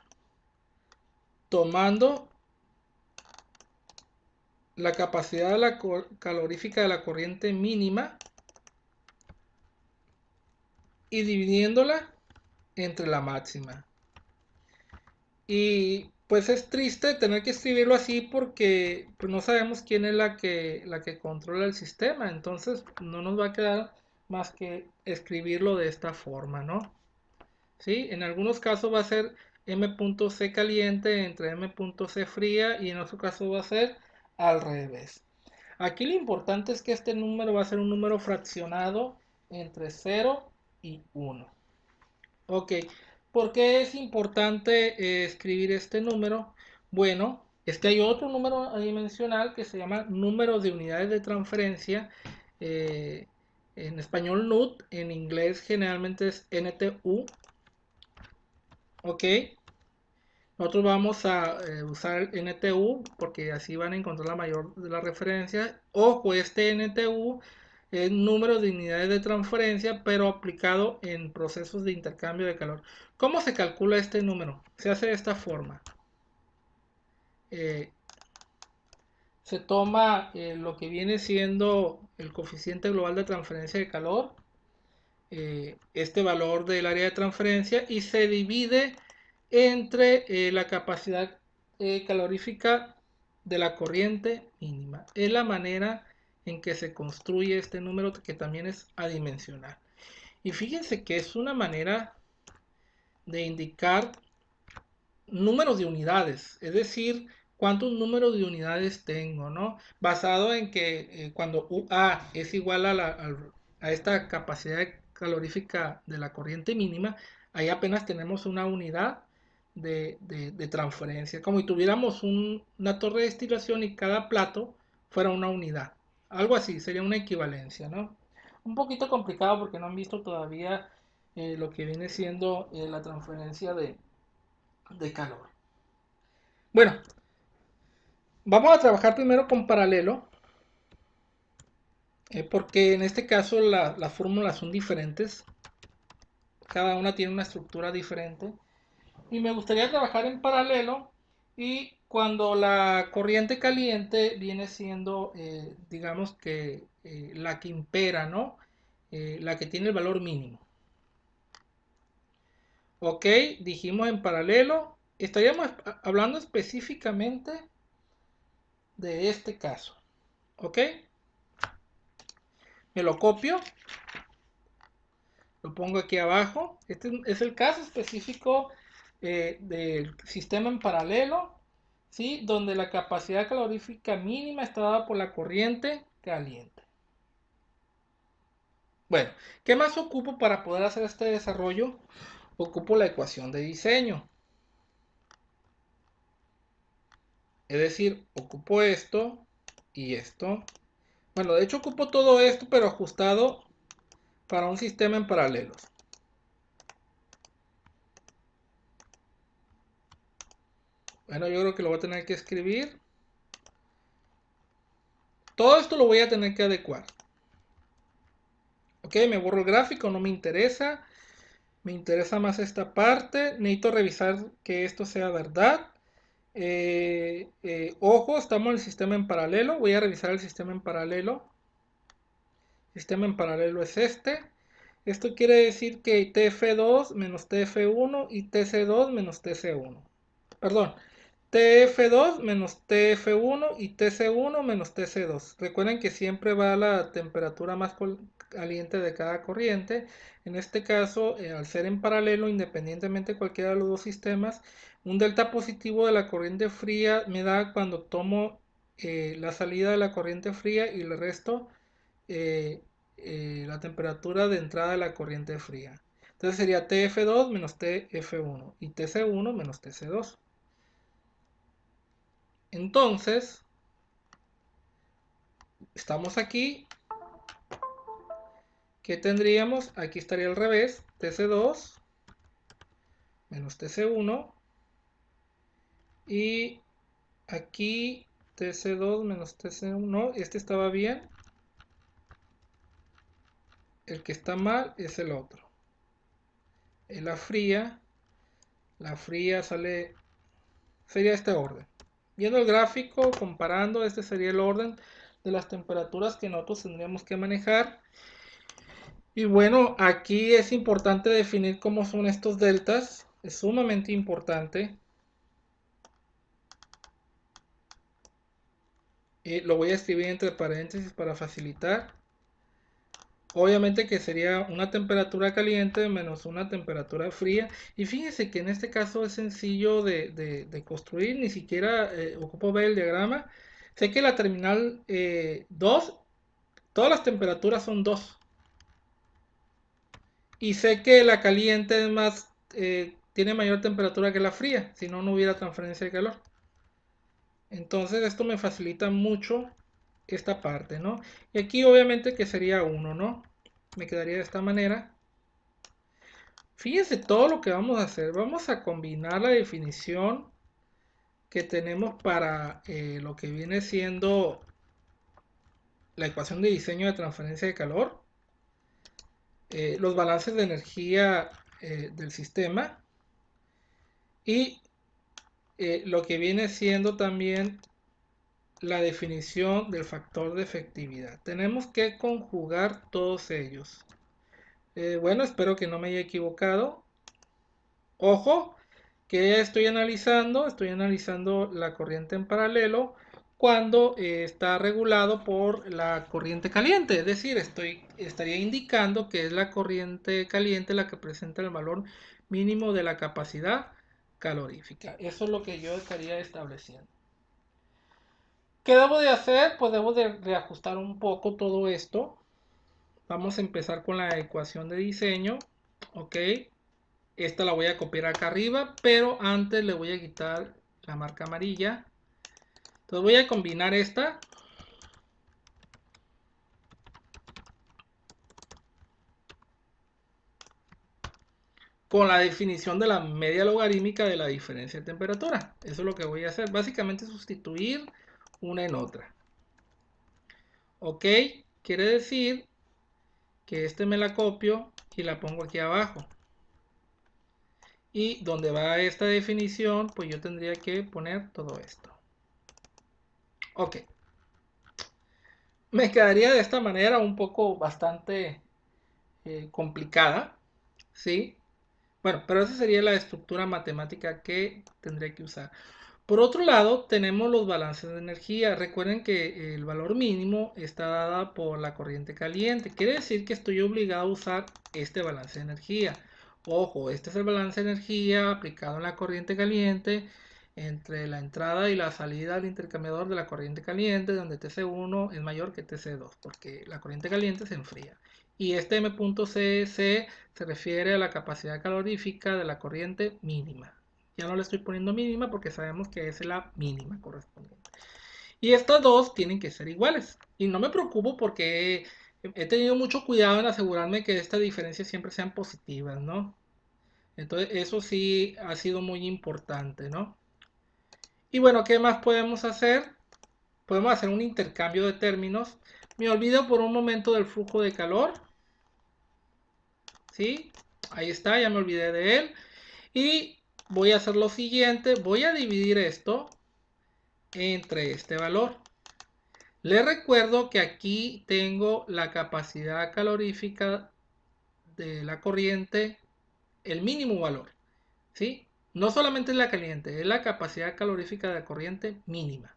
tomando la capacidad de calorífica de la corriente mínima y dividiéndola entre la máxima. Y pues es triste tener que escribirlo así porque pues, no sabemos quién es la que controla el sistema. Entonces no nos va a quedar más que escribirlo de esta forma, ¿no? ¿Sí? En algunos casos va a ser M.C caliente entre M.C fría y en otro caso va a ser al revés. Aquí lo importante es que este número va a ser un número fraccionado entre 0 y 1. Ok, ¿por qué es importante escribir este número? Bueno, es que hay otro número adimensional que se llama número de unidades de transferencia. eh, en español NUT, en inglés generalmente es NTU. Ok, nosotros vamos a usar el NTU porque así van a encontrar la mayor de las referencias. Ojo, este NTU es número de unidades de transferencia, pero aplicado en procesos de intercambio de calor. ¿Cómo se calcula este número? Se hace de esta forma. Eh, Se toma lo que viene siendo el coeficiente global de transferencia de calor, este valor del área de transferencia, y se divide entre la capacidad calorífica de la corriente mínima. Es la manera en que se construye este número que también es adimensional. Y fíjense que es una manera de indicar números de unidades, es decir, cuántos números de unidades tengo, ¿no? Basado en que cuando UA es igual a esta capacidad calorífica de la corriente mínima, ahí apenas tenemos una unidad de transferencia, como si tuviéramos una torre de destilación y cada plato fuera una unidad. Algo así, sería una equivalencia, ¿no? Un poquito complicado porque no han visto todavía lo que viene siendo la transferencia de calor. Bueno, vamos a trabajar primero con paralelo, porque en este caso las fórmulas son diferentes, cada una tiene una estructura diferente, y me gustaría trabajar en paralelo y cuando la corriente caliente viene siendo, digamos que la que impera, ¿no? La que tiene el valor mínimo. Ok, dijimos en paralelo, estaríamos hablando específicamente de este caso. Ok, me lo copio, lo pongo aquí abajo. Este es el caso específico del sistema en paralelo, ¿sí? Donde la capacidad calorífica mínima está dada por la corriente caliente. Bueno, ¿qué más ocupo para poder hacer este desarrollo? Ocupo la ecuación de diseño. Es decir, ocupo esto y esto. Bueno, de hecho ocupo todo esto, pero ajustado para un sistema en paralelos. Bueno, yo creo que lo voy a tener que escribir. Todo esto lo voy a tener que adecuar. Ok, me borro el gráfico, no me interesa. Me interesa más esta parte. Necesito revisar que esto sea verdad. Ojo, estamos en el sistema en paralelo. Voy a revisar el sistema en paralelo. sistema en paralelo es este. Esto quiere decir que TF2 menos TF1 y TC2 menos TC1. Perdón, TF2 menos TF1 y TC1 menos TC2. Recuerden que siempre va la temperatura más caliente de cada corriente. En este caso, al ser en paralelo, independientemente de cualquiera de los dos sistemas, un delta positivo de la corriente fría me da cuando tomo la salida de la corriente fría y el resto eh, la temperatura de entrada de la corriente fría. Entonces sería TF2 menos TF1 y TC1 menos TC2. Entonces, estamos aquí. ¿Qué tendríamos? Aquí estaría al revés. TC2 menos TC1. Y aquí TC2 menos TC1. Este estaba bien. El que está mal es el otro. Es la fría. La fría sale... Sería este orden. Viendo el gráfico, comparando, este sería el orden de las temperaturas que nosotros tendríamos que manejar. Y bueno, aquí es importante definir cómo son estos deltas. Es sumamente importante. Lo voy a escribir entre paréntesis para facilitar. Obviamente que sería una temperatura caliente menos una temperatura fría. Y fíjense que en este caso es sencillo de construir. Ni siquiera ocupo ver el diagrama. Sé que la terminal 2, todas las temperaturas son 2. Y sé que la caliente es más, tiene mayor temperatura que la fría, si no, no hubiera transferencia de calor. Entonces esto me facilita mucho esta parte, ¿no? Y aquí obviamente que sería 1, ¿no? Me quedaría de esta manera. Fíjense todo lo que vamos a hacer. Vamos a combinar la definición que tenemos para lo que viene siendo la ecuación de diseño de transferencia de calor, los balances de energía del sistema y lo que viene siendo también la definición del factor de efectividad. Tenemos que conjugar todos ellos. Bueno, espero que no me haya equivocado. Ojo, que ya estoy analizando la corriente en paralelo cuando está regulado por la corriente caliente. Es decir, estaría indicando que es la corriente caliente la que presenta el valor mínimo de la capacidad calorífica. Eso es lo que yo estaría estableciendo. ¿Qué debo de hacer? Pues debo de reajustar un poco todo esto. Vamos a empezar con la ecuación de diseño. Ok. Esta la voy a copiar acá arriba, pero antes le voy a quitar la marca amarilla. Entonces voy a combinar esta con la definición de la media logarítmica de la diferencia de temperatura. Eso es lo que voy a hacer. Básicamente sustituir una en otra. Ok, quiere decir que este me la copio y la pongo aquí abajo. Y donde va esta definición, pues yo tendría que poner todo esto. Ok. Me quedaría de esta manera un poco bastante complicada. ¿Sí? Bueno, pero esa sería la estructura matemática que tendría que usar. Por otro lado, tenemos los balances de energía. Recuerden que el valor mínimo está dada por la corriente caliente. Quiere decir que estoy obligado a usar este balance de energía. Ojo, este es el balance de energía aplicado en la corriente caliente entre la entrada y la salida del intercambiador de la corriente caliente, donde TC1 es mayor que TC2, porque la corriente caliente se enfría. Y este M.CC se refiere a la capacidad calorífica de la corriente mínima. Ya no le estoy poniendo mínima porque sabemos que es la mínima correspondiente. Y estas dos tienen que ser iguales. Y no me preocupo porque he tenido mucho cuidado en asegurarme que estas diferencias siempre sean positivas, ¿no? Entonces eso sí ha sido muy importante, ¿no? Y bueno, ¿qué más podemos hacer? Podemos hacer un intercambio de términos. Me olvido por un momento del flujo de calor. ¿Sí? Ahí está, ya me olvidé de él. Y voy a hacer lo siguiente. Voy a dividir esto entre este valor. Les recuerdo que aquí tengo la capacidad calorífica de la corriente, el mínimo valor, ¿sí? No solamente es la caliente, es la capacidad calorífica de la corriente mínima.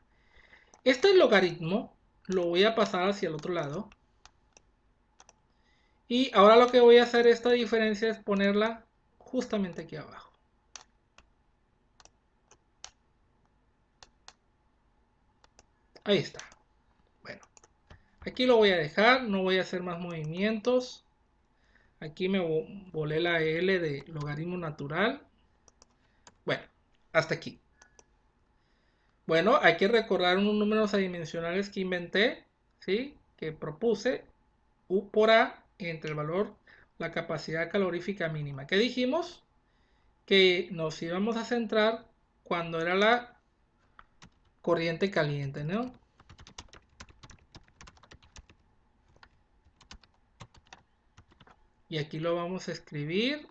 Este logaritmo lo voy a pasar hacia el otro lado. Y ahora lo que voy a hacer esta diferencia es ponerla justamente aquí abajo. Ahí está. Bueno, aquí lo voy a dejar, no voy a hacer más movimientos. Aquí me volé la L de logaritmo natural. Bueno, hasta aquí. Bueno, hay que recordar unos números adimensionales que inventé, ¿sí? Que propuse, U por A entre el valor, la capacidad calorífica mínima. ¿Qué dijimos? Que nos íbamos a centrar cuando era la corriente caliente, ¿no? Y aquí lo vamos a escribir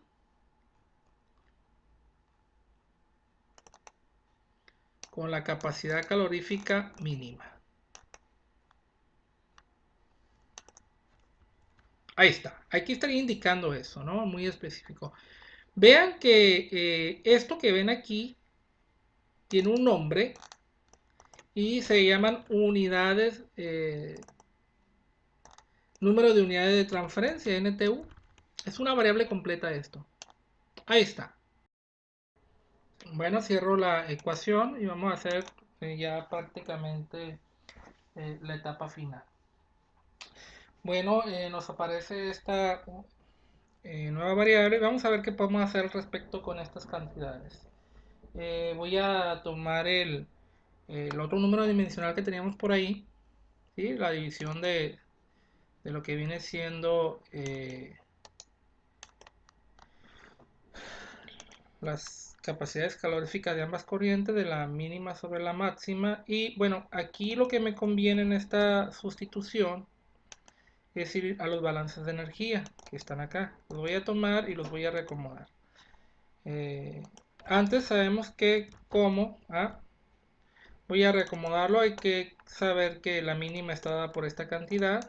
con la capacidad calorífica mínima. Ahí está. Aquí estaría indicando eso, ¿no? Muy específico. Vean que esto que ven aquí tiene un nombre y se llaman unidades, número de unidades de transferencia, NTU. Es una variable completa esto. Ahí está. Bueno, cierro la ecuación y vamos a hacer ya prácticamente la etapa final. Bueno, nos aparece esta nueva variable. Vamos a ver qué podemos hacer al respecto con estas cantidades. Voy a tomar el otro número dimensional que teníamos por ahí, ¿sí? La división de lo que viene siendo las capacidades caloríficas de ambas corrientes, de la mínima sobre la máxima. Y bueno, aquí lo que me conviene en esta sustitución es ir a los balances de energía que están acá. Los voy a tomar y los voy a reacomodar. Eh, Antes sabemos que como voy a reacomodarlo, hay que saber que la mínima está dada por esta cantidad.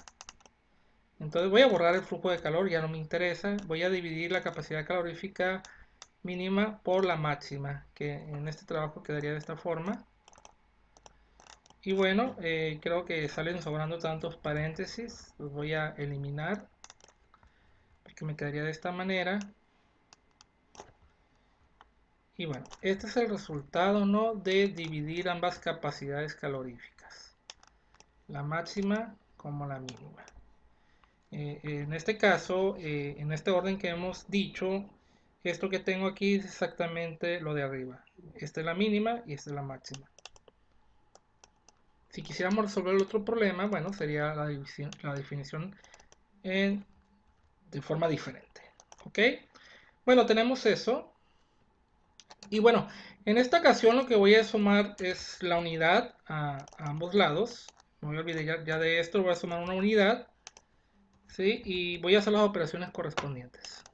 Entonces voy a borrar el flujo de calor, ya no me interesa. Voy a dividir la capacidad calorífica mínima por la máxima, que en este trabajo quedaría de esta forma. Y bueno, creo que salen sobrando tantos paréntesis, los voy a eliminar, porque me quedaría de esta manera. Y bueno, este es el resultado, ¿no?, de dividir ambas capacidades caloríficas, la máxima como la mínima. En este caso, en este orden que hemos dicho, esto que tengo aquí es exactamente lo de arriba. Esta es la mínima y esta es la máxima. Si quisiéramos resolver el otro problema, bueno, sería la definición de forma diferente. ¿Ok? Bueno, tenemos eso. Y bueno, en esta ocasión lo que voy a sumar es la unidad a ambos lados. No me olvidé ya de esto, voy a sumar una unidad. ¿Sí? Y voy a hacer las operaciones correspondientes.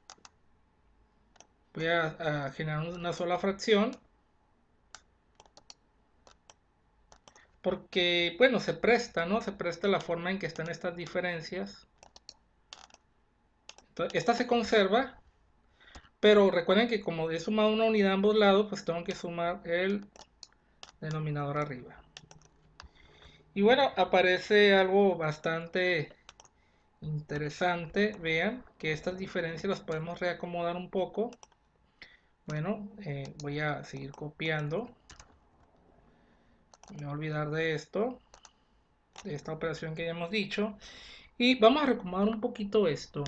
Voy a generar una sola fracción. Porque, bueno, se presta, ¿no? Se presta la forma en que están estas diferencias. Entonces, esta se conserva. Pero recuerden que como he sumado una unidad a ambos lados, pues tengo que sumar el denominador arriba. Y bueno, aparece algo bastante interesante. Vean que estas diferencias las podemos reacomodar un poco. Bueno, voy a seguir copiando. Me voy a olvidar de esto, de esta operación que ya hemos dicho. Y vamos a reacomodar un poquito esto.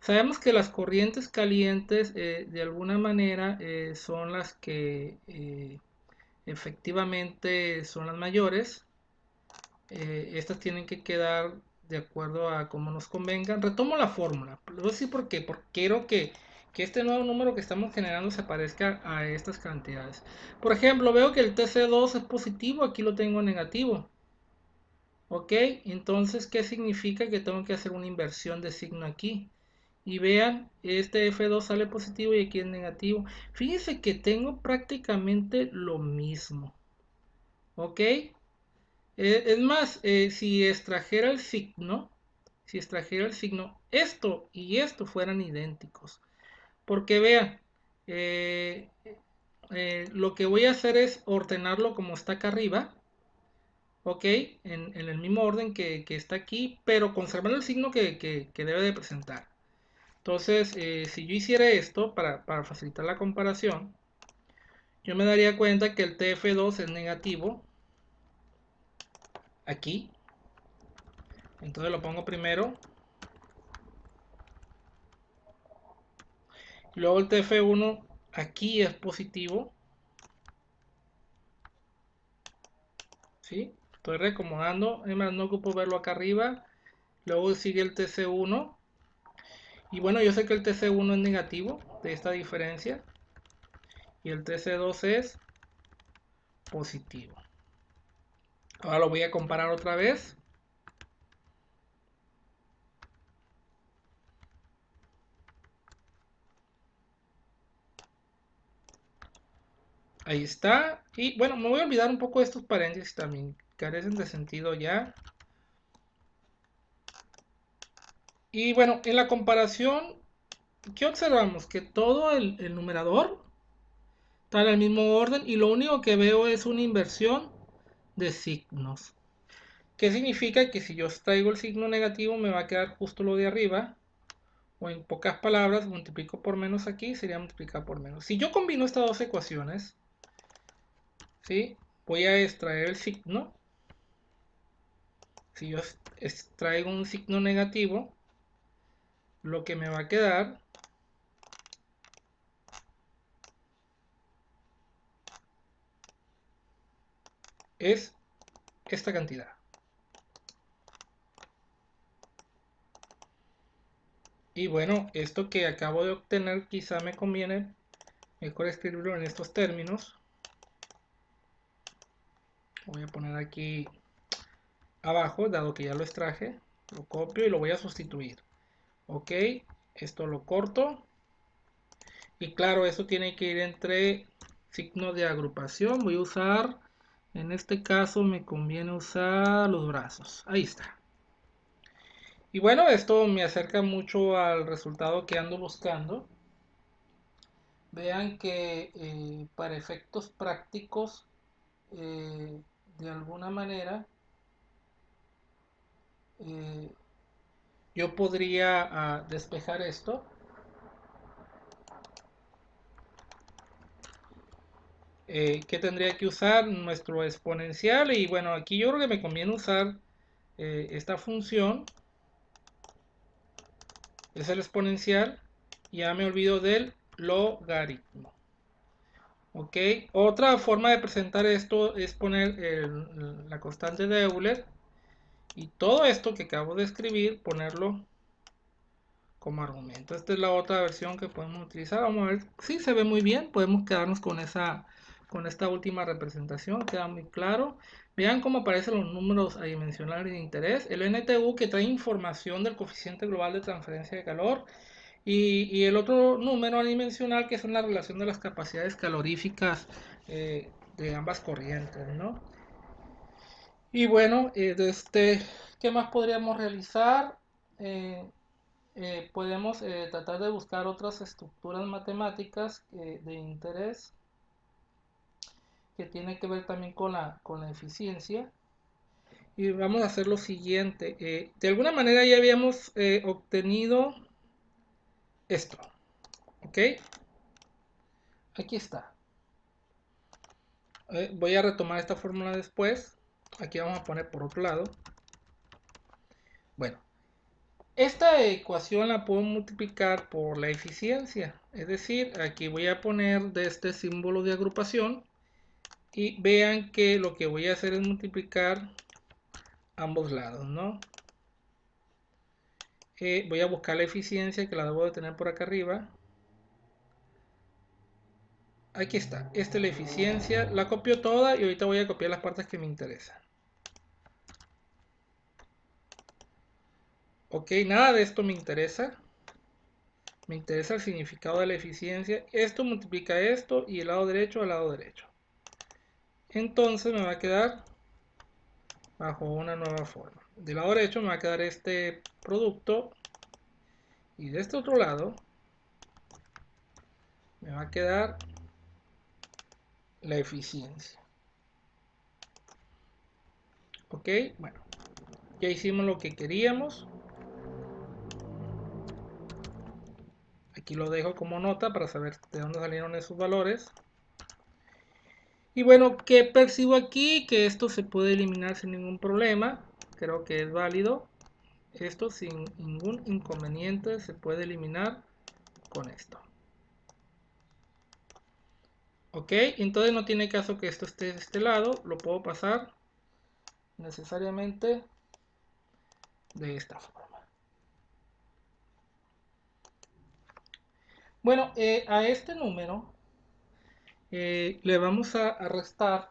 Sabemos que las corrientes calientes de alguna manera son las que efectivamente son las mayores. Estas tienen que quedar de acuerdo a cómo nos convengan. Retomo la fórmula. Les voy a decir por qué. Porque quiero que este nuevo número que estamos generando se parezca a estas cantidades. Por ejemplo, veo que el TC2 es positivo, aquí lo tengo negativo. ¿Ok? Entonces, ¿qué significa? Que tengo que hacer una inversión de signo aquí. Y vean, este F2 sale positivo y aquí es negativo. Fíjense que tengo prácticamente lo mismo. ¿Ok? Es más, si extrajera el signo, esto y esto fueran idénticos. Porque vean, eh, lo que voy a hacer es ordenarlo como está acá arriba, ¿ok? En el mismo orden que está aquí, pero conservando el signo que debe de presentar. Entonces, si yo hiciera esto para facilitar la comparación, yo me daría cuenta que el TF2 es negativo aquí. Entonces lo pongo primero. Luego el TF1 aquí es positivo. ¿Sí? Estoy reacomodando. Además, no ocupo verlo acá arriba. Luego sigue el TC1. Y bueno, yo sé que el TC1 es negativo de esta diferencia. Y el TC2 es positivo. Ahora lo voy a comparar otra vez. Ahí está. Y bueno, me voy a olvidar un poco de estos paréntesis también. Carecen de sentido ya. Y bueno, en la comparación, ¿qué observamos? Que todo el numerador está en el mismo orden y lo único que veo es una inversión de signos. ¿Qué significa? Que si yo traigo el signo negativo me va a quedar justo lo de arriba. O en pocas palabras, multiplico por menos aquí, sería multiplicar por menos. Si yo combino estas dos ecuaciones, ¿sí? Voy a extraer el signo. Si yo extraigo un signo negativo, lo que me va a quedar es esta cantidad. Y bueno, esto que acabo de obtener quizá me conviene mejor escribirlo en estos términos. Voy a poner aquí abajo, dado que ya lo extraje, lo copio y lo voy a sustituir. Ok, esto lo corto. Y claro, esto tiene que ir entre signos de agrupación. Voy a usar, en este caso me conviene usar los brazos. Ahí está. Y bueno, esto me acerca mucho al resultado que ando buscando. Vean que para efectos prácticos, eh, de alguna manera, eh, yo podría despejar esto. ¿Qué tendría que usar? Nuestro exponencial. Y bueno, aquí yo creo que me conviene usar esta función. Es el exponencial. Ya me olvido del logaritmo. Ok, otra forma de presentar esto es poner la constante de Euler y todo esto que acabo de escribir, ponerlo como argumento. Esta es la otra versión que podemos utilizar. Vamos a ver si se ve muy bien. Podemos quedarnos con esta última representación. Queda muy claro. Vean cómo aparecen los números adimensionales de interés. El NTU que trae información del coeficiente global de transferencia de calor. Y el otro número adimensional que son la relación de las capacidades caloríficas de ambas corrientes, ¿no? Y bueno, ¿qué más podríamos realizar? Eh, podemos tratar de buscar otras estructuras matemáticas de interés que tienen que ver también con la eficiencia. Y vamos a hacer lo siguiente. De alguna manera ya habíamos obtenido esto. ¿Ok? Aquí está. Voy a retomar esta fórmula después. Aquí vamos a poner por otro lado. Bueno, esta ecuación la puedo multiplicar por la eficiencia. Es decir, aquí voy a poner de este símbolo de agrupación. Y vean que lo que voy a hacer es multiplicar ambos lados, ¿no? Voy a buscar la eficiencia que la debo de tener por acá arriba. Aquí está. Esta es la eficiencia. La copio toda y ahorita voy a copiar las partes que me interesan. Ok, nada de esto me interesa. Me interesa el significado de la eficiencia. Esto multiplica esto y el lado derecho al lado derecho. Entonces me va a quedar bajo una nueva forma. Del lado derecho me va a quedar este producto y de este otro lado me va a quedar la eficiencia. Ok, bueno, ya hicimos lo que queríamos. Aquí lo dejo como nota para saber de dónde salieron esos valores. Y bueno, ¿qué percibo aquí? Que esto se puede eliminar sin ningún problema. Creo que es válido. Esto sin ningún inconveniente se puede eliminar con esto. Ok, entonces no tiene caso que esto esté de este lado. Lo puedo pasar necesariamente de esta forma. Bueno, a este número le vamos a restar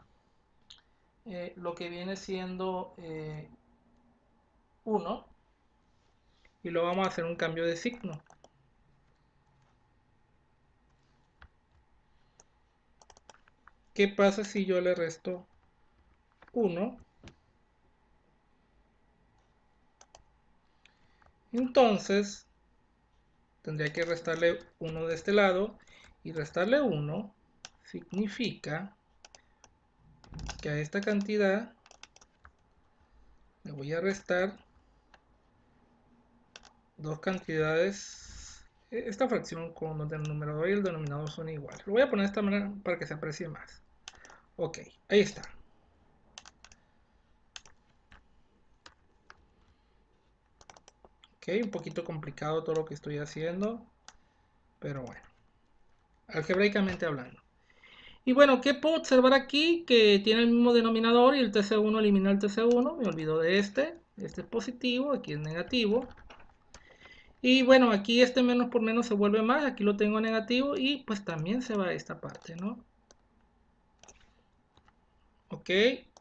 lo que viene siendo 1 y lo vamos a hacer un cambio de signo. ¿Qué pasa si yo le resto 1? Entonces tendría que restarle 1 de este lado, y restarle 1 significa que a esta cantidad le voy a restar dos cantidades. Esta fracción con donde el numerador y el denominador son iguales. Lo voy a poner de esta manera para que se aprecie más. Ok, ahí está. Ok, un poquito complicado todo lo que estoy haciendo, pero bueno, algebraicamente hablando. Y bueno, ¿qué puedo observar aquí? Que tiene el mismo denominador y el TC1 elimina el TC1. Me olvido de este. Este es positivo, aquí es negativo. Y bueno, aquí este menos por menos se vuelve más. Aquí lo tengo negativo y pues también se va a esta parte, ¿no? Ok.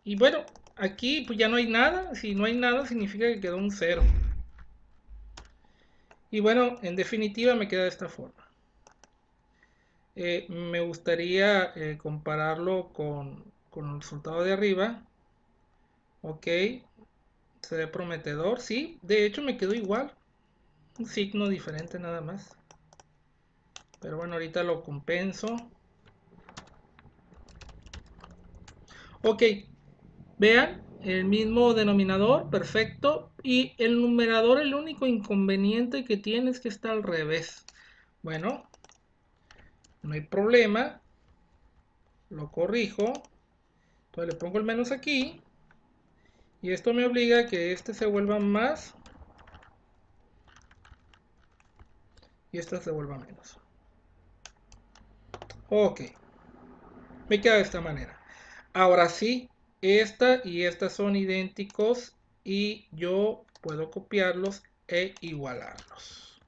Y bueno, aquí pues ya no hay nada. Si no hay nada significa que quedó un 0. Y bueno, en definitiva me queda de esta forma. Me gustaría compararlo con el resultado de arriba. Ok, se ve prometedor, sí. De hecho me quedó igual. Un signo diferente nada más. Pero bueno, ahorita lo compenso. Ok, vean, el mismo denominador, perfecto. Y el numerador, el único inconveniente que tiene es que está al revés. Bueno, no hay problema. Lo corrijo. Entonces le pongo el menos aquí. Y esto me obliga a que este se vuelva más y este se vuelva menos. Ok, me queda de esta manera. Ahora sí, esta y esta son idénticos y yo puedo copiarlos e igualarlos.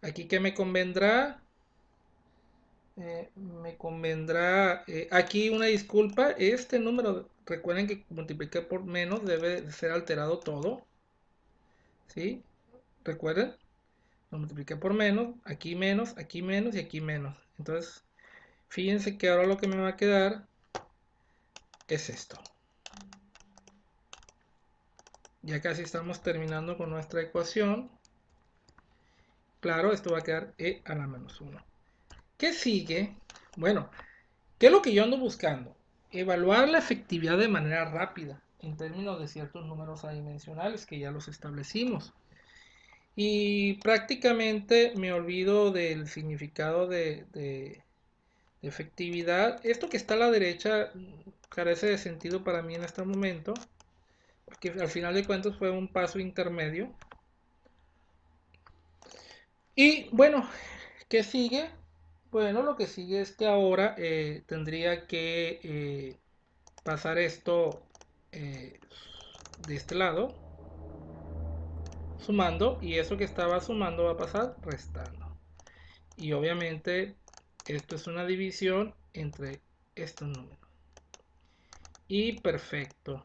Aquí que me convendrá, aquí una disculpa, este número, recuerden que multipliqué por menos, debe de ser alterado todo, ¿sí? Recuerden, lo multipliqué por menos aquí menos y aquí menos. Entonces, fíjense que ahora lo que me va a quedar es esto. Ya casi estamos terminando con nuestra ecuación. Claro, esto va a quedar e a la menos 1. ¿Qué sigue? Bueno, ¿qué es lo que yo ando buscando? Evaluar la efectividad de manera rápida en términos de ciertos números adimensionales que ya los establecimos. Y prácticamente me olvido del significado de efectividad. Esto que está a la derecha carece de sentido para mí en este momento, porque al final de cuentas fue un paso intermedio. Y bueno, ¿qué sigue? Bueno, lo que sigue es que ahora tendría que pasar esto eh, de este lado, sumando, y eso que estaba sumando va a pasar restando. Y obviamente esto es una división entre estos números. Y perfecto.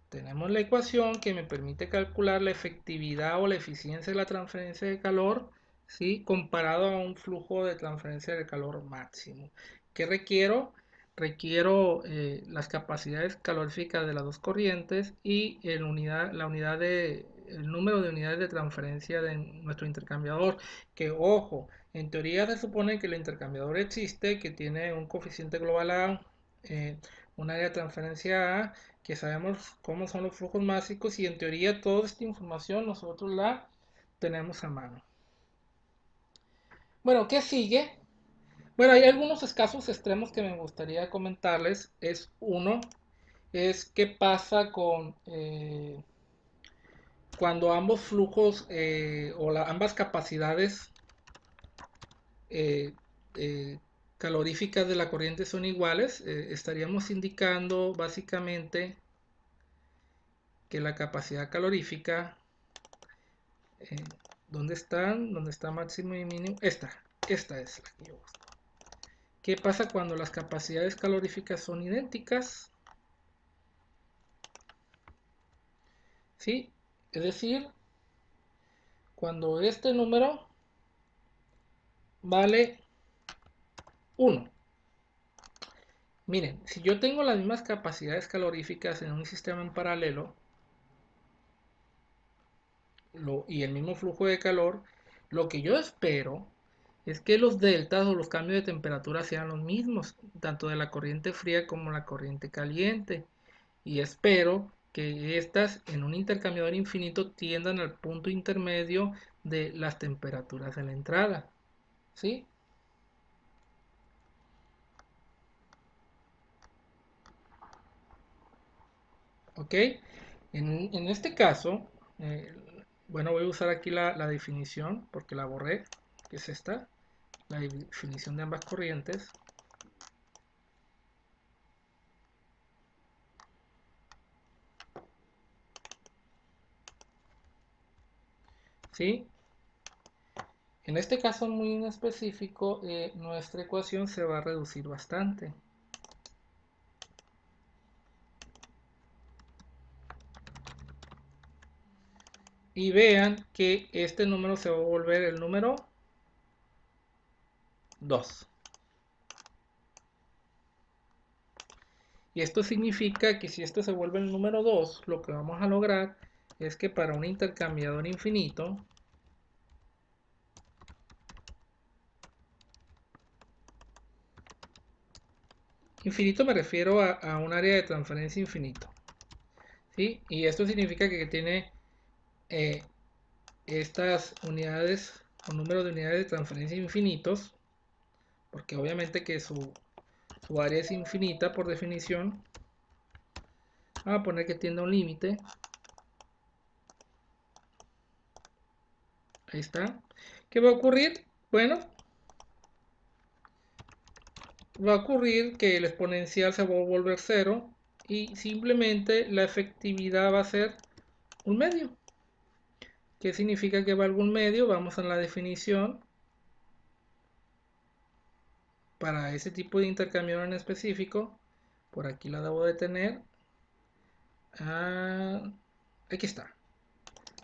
Tenemos la ecuación que me permite calcular la efectividad o la eficiencia de la transferencia de calor, ¿sí? Comparado a un flujo de transferencia de calor máximo. ¿Qué requiero? requiero las capacidades caloríficas de las dos corrientes y el el número de unidades de transferencia de nuestro intercambiador. Que ojo, en teoría se supone que el intercambiador existe, que tiene un coeficiente global A, un área de transferencia A, que sabemos cómo son los flujos básicos y en teoría toda esta información nosotros la tenemos a mano. Bueno, ¿qué sigue? Bueno, hay algunos casos extremos que me gustaría comentarles. Es qué pasa con cuando ambos flujos ambas capacidades eh, eh, caloríficas de la corriente son iguales. Estaríamos indicando básicamente que la capacidad calorífica, eh, ¿dónde están? ¿Dónde está máximo y mínimo? Esta es la que yo busco. ¿Qué pasa cuando las capacidades caloríficas son idénticas? ¿Sí? Es decir, cuando este número vale 1. Miren, si yo tengo las mismas capacidades caloríficas en un sistema en paralelo y el mismo flujo de calor, lo que yo espero es que los deltas o los cambios de temperatura sean los mismos, tanto de la corriente fría como la corriente caliente. Y espero que estas en un intercambiador infinito tiendan al punto intermedio de las temperaturas de la entrada. ¿Sí? ¿Ok? En este caso, eh, bueno, voy a usar aquí la definición porque la borré, que es esta, la definición de ambas corrientes. ¿Sí? En este caso muy en específico, nuestra ecuación se va a reducir bastante. Y vean que este número se va a volver el número 2. Y esto significa que si esto se vuelve el número 2, lo que vamos a lograr es que para un intercambiador infinito, infinito me refiero a un área de transferencia infinito, ¿sí? Y esto significa que tiene eh, estas unidades o número de unidades de transferencia infinitos, porque obviamente que su área es infinita por definición. Vamos a poner que tiene un límite. Ahí está. ¿Qué va a ocurrir? Bueno, va a ocurrir que el exponencial se va a volver cero y simplemente la efectividad va a ser un medio. ¿Qué significa que valga un medio? Vamos a la definición para ese tipo de intercambiador en específico. Por aquí la debo de tener. Ah, aquí está.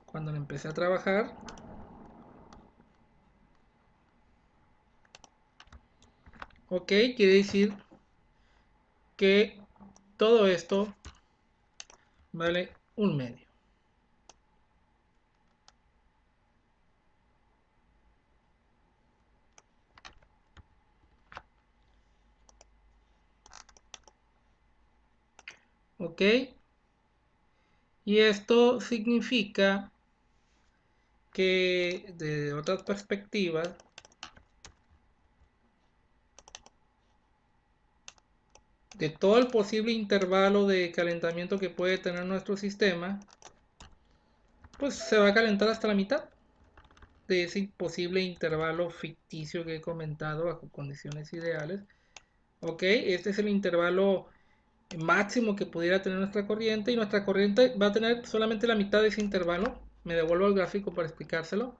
Cuando le empecé a trabajar, ok, quiere decir que todo esto vale un medio. Ok, y esto significa que de otras perspectivas, de todo el posible intervalo de calentamiento que puede tener nuestro sistema, pues se va a calentar hasta la mitad de ese posible intervalo ficticio que he comentado bajo condiciones ideales. Ok, este es el intervalo máximo que pudiera tener nuestra corriente y nuestra corriente va a tener solamente la mitad de ese intervalo. Me devuelvo al gráfico para explicárselo.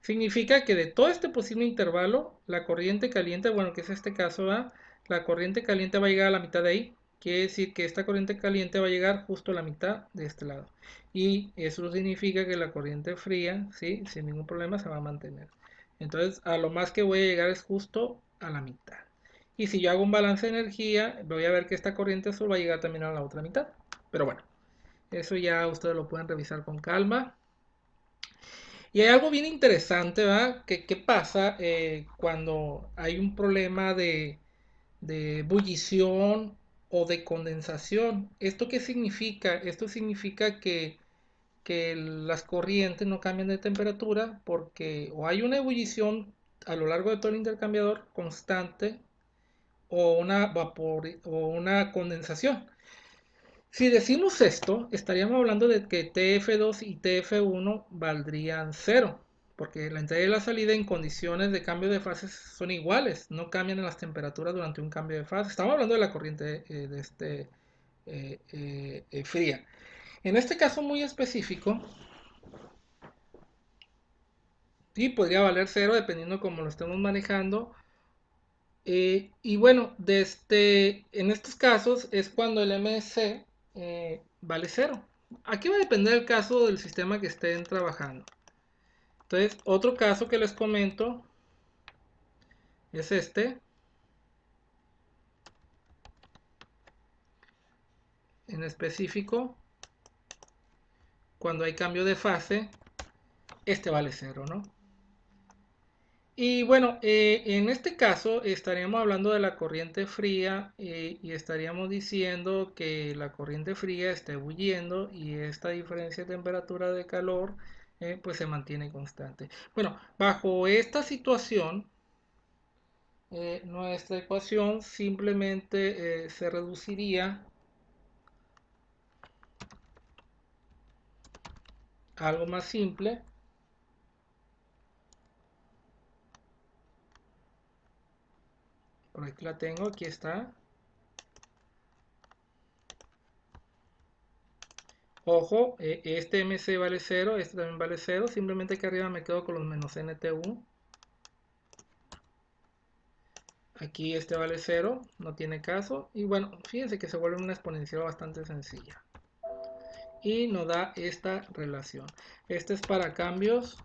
Significa que de todo este posible intervalo, la corriente caliente, bueno, que es este caso, ¿va? La corriente caliente va a llegar a la mitad de ahí. Quiere decir que esta corriente caliente va a llegar justo a la mitad de este lado. Y eso significa que la corriente fría, ¿sí? Sin ningún problema se va a mantener. Entonces, a lo más que voy a llegar es justo a la mitad. Y si yo hago un balance de energía, voy a ver que esta corriente azul va a llegar también a la otra mitad. Pero bueno, eso ya ustedes lo pueden revisar con calma. Y hay algo bien interesante, ¿verdad? ¿Qué pasa cuando hay un problema de ebullición o de condensación? ¿Esto qué significa? Esto significa que las corrientes no cambian de temperatura porque o hay una ebullición a lo largo de todo el intercambiador constante o una vapor o una condensación. Si decimos esto, estaríamos hablando de que TF2 y TF1 valdrían cero, porque la entrada y la salida en condiciones de cambio de fases son iguales, no cambian en las temperaturas durante un cambio de fase. Estamos hablando de la corriente fría. En este caso muy específico, sí podría valer cero dependiendo cómo lo estemos manejando. Y bueno, en estos casos es cuando el MC vale cero. Aquí va a depender el caso del sistema que estén trabajando. Entonces, otro caso que les comento es en específico, cuando hay cambio de fase, vale cero, ¿no? Y bueno, en este caso estaríamos hablando de la corriente fría y estaríamos diciendo que la corriente fría está ebulliendo y esta diferencia de temperatura de calor pues se mantiene constante. Bueno, bajo esta situación, nuestra ecuación simplemente se reduciría a algo más simple. Por aquí la tengo, aquí está. Ojo, este MC vale cero, este también vale cero. Simplemente aquí arriba me quedo con los menos NTU. Aquí vale cero, no tiene caso. Y bueno, fíjense que se vuelve una exponencial bastante sencilla. Y nos da esta relación. Este es para cambios,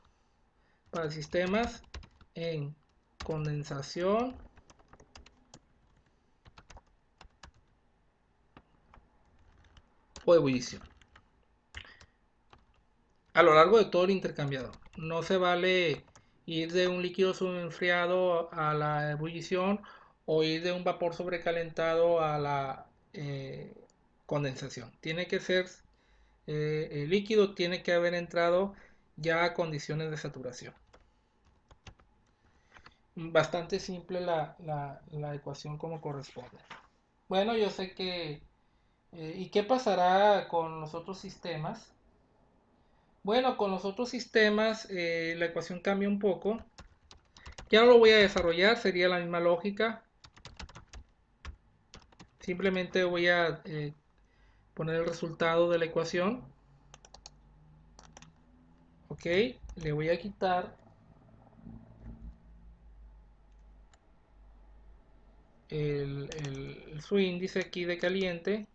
para sistemas en condensación o ebullición. A lo largo de todo el intercambiador. No se vale ir de un líquido subenfriado a la ebullición o ir de un vapor sobrecalentado a la condensación. Tiene que ser el líquido, tiene que haber entrado ya a condiciones de saturación. Bastante simple la ecuación como corresponde. Bueno, yo sé que... ¿y qué pasará con los otros sistemas? Bueno, con los otros sistemas la ecuación cambia un poco. Ya no lo voy a desarrollar, sería la misma lógica. Simplemente voy a poner el resultado de la ecuación. Ok, le voy a quitar su índice aquí de caliente.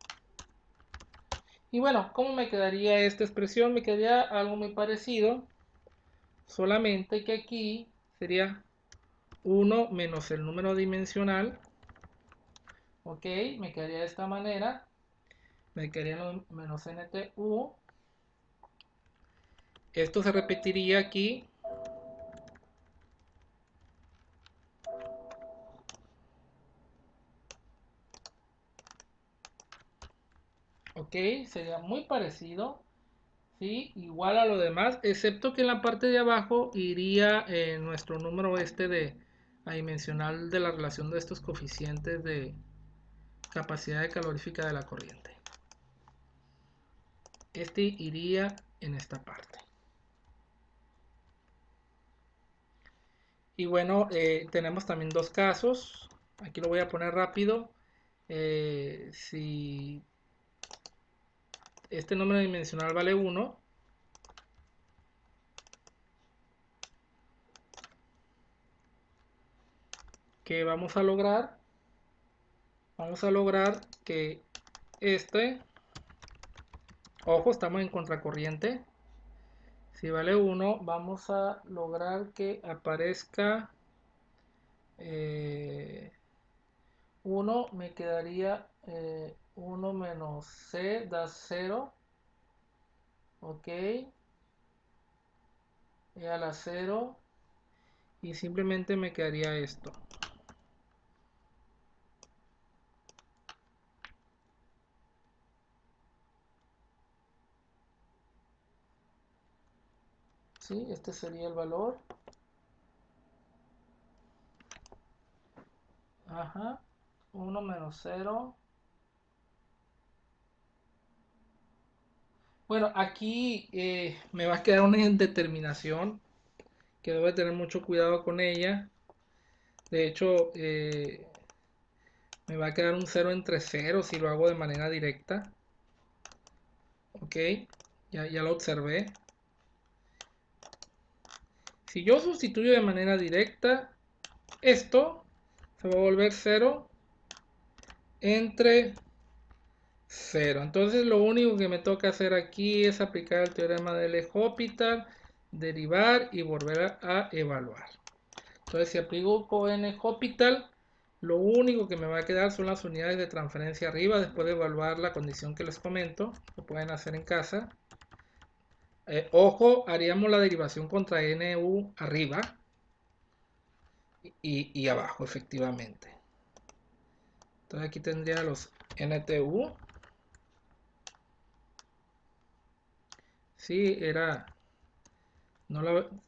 Y bueno, ¿cómo me quedaría esta expresión? Me quedaría algo muy parecido, solamente que aquí sería 1 menos el número dimensional. Ok, me quedaría de esta manera. Me quedaría menos NTU. Esto se repetiría aquí. Ok, sería muy parecido. ¿Sí? Igual a lo demás, excepto que en la parte de abajo iría nuestro número adimensional de la relación de estos coeficientes de capacidad de calorífica de la corriente. Iría en esta parte. Y bueno, tenemos también dos casos. Aquí lo voy a poner rápido. Si este número dimensional vale 1, ¿qué vamos a lograr? Vamos a lograr que ojo, estamos en contracorriente. Si vale 1, vamos a lograr que aparezca 1 me quedaría 1 menos C da 0. Ok. E a la 0. Y simplemente me quedaría esto. ¿Sí? Este sería el valor. Ajá. 1 menos 0. Bueno, aquí me va a quedar una indeterminación que debo de tener mucho cuidado con ella. De hecho, me va a quedar un 0 entre 0 si lo hago de manera directa. Ok, ya lo observé. Si yo sustituyo de manera directa, esto se va a volver 0 entre 0. Entonces lo único que me toca hacer aquí es aplicar el teorema del L'Hopital, derivar y volver a evaluar. Entonces si aplico L'Hopital, lo único que me va a quedar son las unidades de transferencia arriba después de evaluar la condición que les comento. Lo pueden hacer en casa. Ojo, haríamos la derivación contra NU arriba y abajo, efectivamente. Entonces aquí tendría los NTU. Sí, era...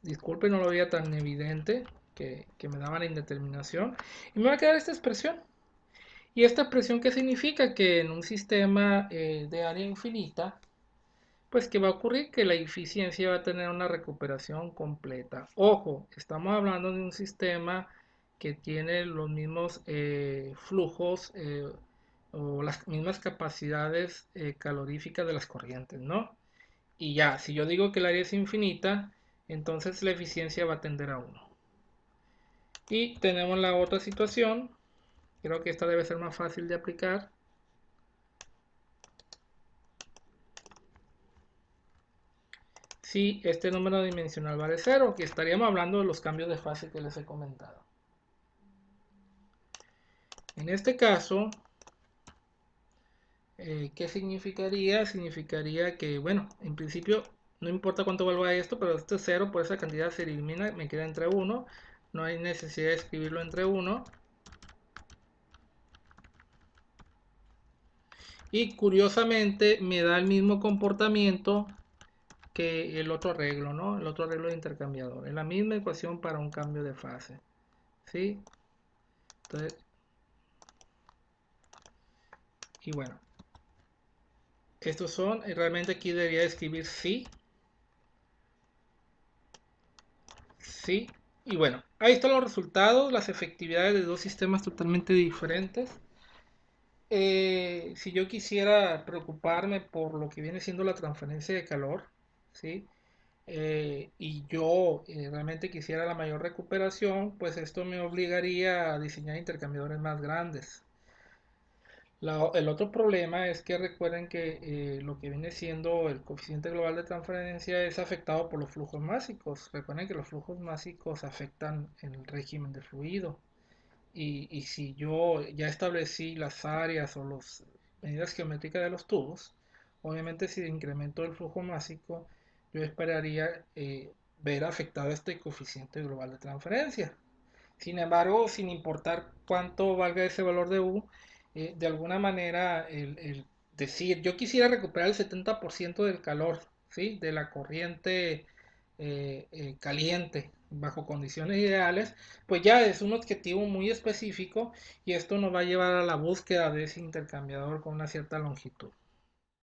disculpe, no lo veía tan evidente que me daba la indeterminación. Y me va a quedar esta expresión. ¿Y esta expresión qué significa? Que en un sistema de área infinita, pues que va a ocurrir que la eficiencia va a tener una recuperación completa. Ojo, estamos hablando de un sistema que tiene los mismos flujos o las mismas capacidades caloríficas de las corrientes, ¿no? Y ya, si yo digo que el área es infinita, entonces la eficiencia va a tender a 1. Y tenemos la otra situación, creo que esta debe ser más fácil de aplicar. Si este número dimensional vale 0, que estaríamos hablando de los cambios de fase que les he comentado. En este caso, ¿qué significaría? Significaría que, bueno, en principio no importa cuánto valga esto, pero este 0 por esa cantidad se elimina, me queda entre 1. No hay necesidad de escribirlo entre 1. Y curiosamente me da el mismo comportamiento que el otro arreglo, ¿no? El otro arreglo de intercambiador. Es la misma ecuación para un cambio de fase. ¿Sí? Entonces, y bueno, estos son, realmente aquí debería escribir sí, sí, y bueno, ahí están los resultados, las efectividades de dos sistemas totalmente diferentes. Si yo quisiera preocuparme por lo que viene siendo la transferencia de calor, ¿sí? Y yo realmente quisiera la mayor recuperación, pues esto me obligaría a diseñar intercambiadores más grandes. El otro problema es que recuerden que lo que viene siendo el coeficiente global de transferencia es afectado por los flujos másicos. Recuerden que los flujos másicos afectan el régimen de fluido. Y si yo ya establecí las áreas o las medidas geométricas de los tubos, obviamente si incremento el flujo másico, yo esperaría ver afectado este coeficiente global de transferencia. Sin embargo, sin importar cuánto valga ese valor de U, de alguna manera el decir, yo quisiera recuperar el 70% del calor, ¿sí? De la corriente caliente bajo condiciones ideales, pues ya es un objetivo muy específico y esto nos va a llevar a la búsqueda de ese intercambiador con una cierta longitud.